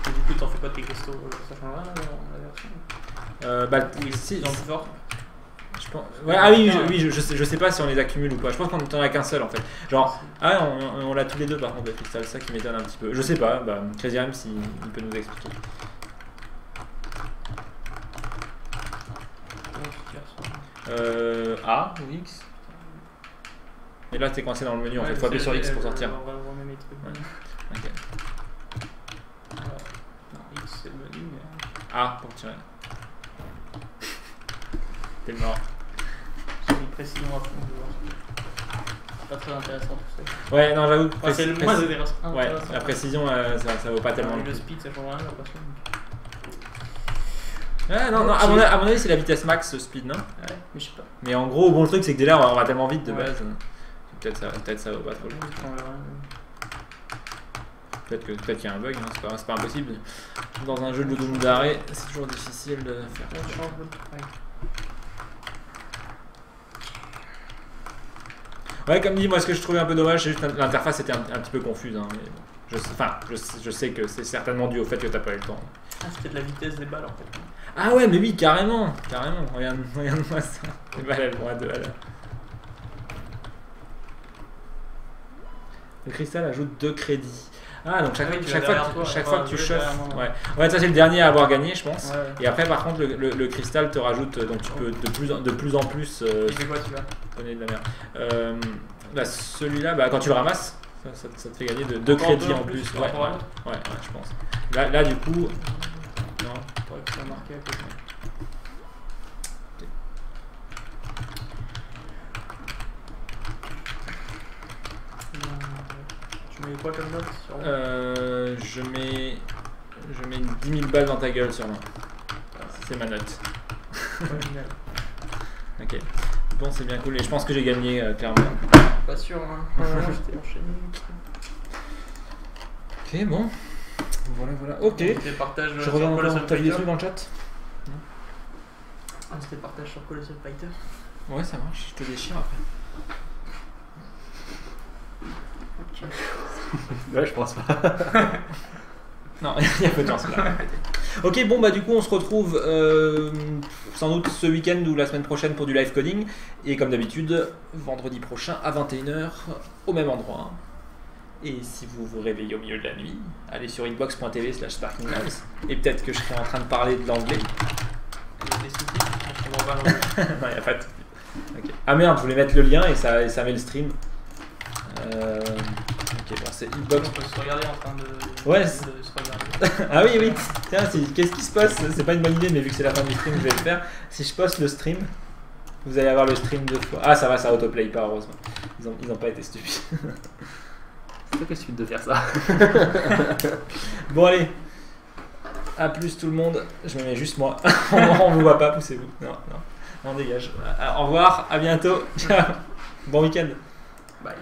Et du coup, t'en fais pas tes cristaux, ça change rien dans la version? Bah, Oui, si. ils sont plus forts. Je pense... Ouais, ah oui, je sais pas si on les accumule ou pas. Je pense qu'on n'en a qu'un seul en fait. Genre, ah on l'a tous les deux par contre le cristal, c'est ça qui m'étonne un petit peu. Je sais pas, bah, Crazy Rams il peut nous expliquer. Comment tu tires ça? A ou X. Et là t'es coincé dans le menu en fait, faut appuyer sur X pour sortir. On va remettre mes trucs. Ok. Non, X c'est le menu, mais. A pour tirer. T'es mort. J'ai mis précision à fond, je vois. C'est pas très intéressant tout ça. Ouais, non, j'avoue. Enfin, c'est le moins intéressant. Ouais, la précision, ça vaut pas tellement. Le speed, ça change rien, j'ai l'impression. Ouais, non, à mon avis, c'est la vitesse max, ce speed, non? Ouais, mais je sais pas. Mais en gros, bon, le truc, c'est que dès là, on va tellement vite de Ouais. base. Peut-être ça vaut pas trop le coup. Ça change rien. Peut-être qu'il y a un bug, hein, c'est pas impossible. Dans un jeu de Doom d'arrêt, c'est toujours difficile de faire. Ça change le truc. Ouais, comme dit, moi, ce que je trouvais un peu dommage, c'est juste l'interface était un petit peu confuse. Hein, mais je sais que c'est certainement dû au fait que t'as pas eu le temps. Ah, c'était de la vitesse des balles en fait. Ah ouais, mais oui, carrément. Regarde-moi ça. Les balles, elles vont à 2 à l'heure. Le cristal ajoute 2 crédits. Ah, donc chaque fois que tu chauffes. Ouais, ça c'est le dernier à avoir gagné, je pense. Ouais. Et après, par contre, le cristal te rajoute, donc tu peux de plus en plus. Il fait quoi celui-là? Donner de la merde. Celui-là, bah, quand tu le ramasses, Ça te fait gagner de 2 crédits en plus. Ouais, je pense. Là, du coup. Non. Faudrait que ça marque à côté. Tu mets quoi comme note sur je mets 10 000 balles dans ta gueule sur moi. C'est ma note. Ok. Bon, c'est bien cool. Et je pense que j'ai gagné clairement. Pas sûr, hein. J'étais enchaîné. Ok, bon. Voilà. Ok. C'était partage Je sur reviens encore. Colossal T'as vu des Fighter. trucs dans le chat? Ah, c'était partage sur Colossal Fighter. Ouais, ça marche. Je te déchire après. Ok. Ouais, je pense pas. Non, il y a peu de chance là. Ok, bon, bah du coup, on se retrouve sans doute ce week-end ou la semaine prochaine pour du live coding. Et comme d'habitude, vendredi prochain à 21h au même endroit. Et si vous vous réveillez au milieu de la nuit, allez sur inbox.tv/sparkinglabs et peut-être que je serai en train de parler de l'anglais. Il y a des sous-titres, on comprend pas l'anglais. Non, il n'y a pas de soucis. Okay. Ah merde, je voulais mettre le lien et ça met le stream. Ok, bon, c'est inbox. On peut se regarder en train de, Ouais, de se regarder. Ah oui. Tiens, qu'est-ce qui se passe? C'est pas une bonne idée, mais vu que c'est la fin du stream, je vais le faire. Si je poste le stream, vous allez avoir le stream 2 fois. Ah, ça va, ça autoplay pas, heureusement. Ils ont pas été stupides. C'est toi qui suite de faire ça. Bon, allez. A plus tout le monde. Je me mets juste moi. On vous voit pas, poussez-vous. Non, on dégage. Au revoir, à bientôt. Ciao. Bon week-end. Bye.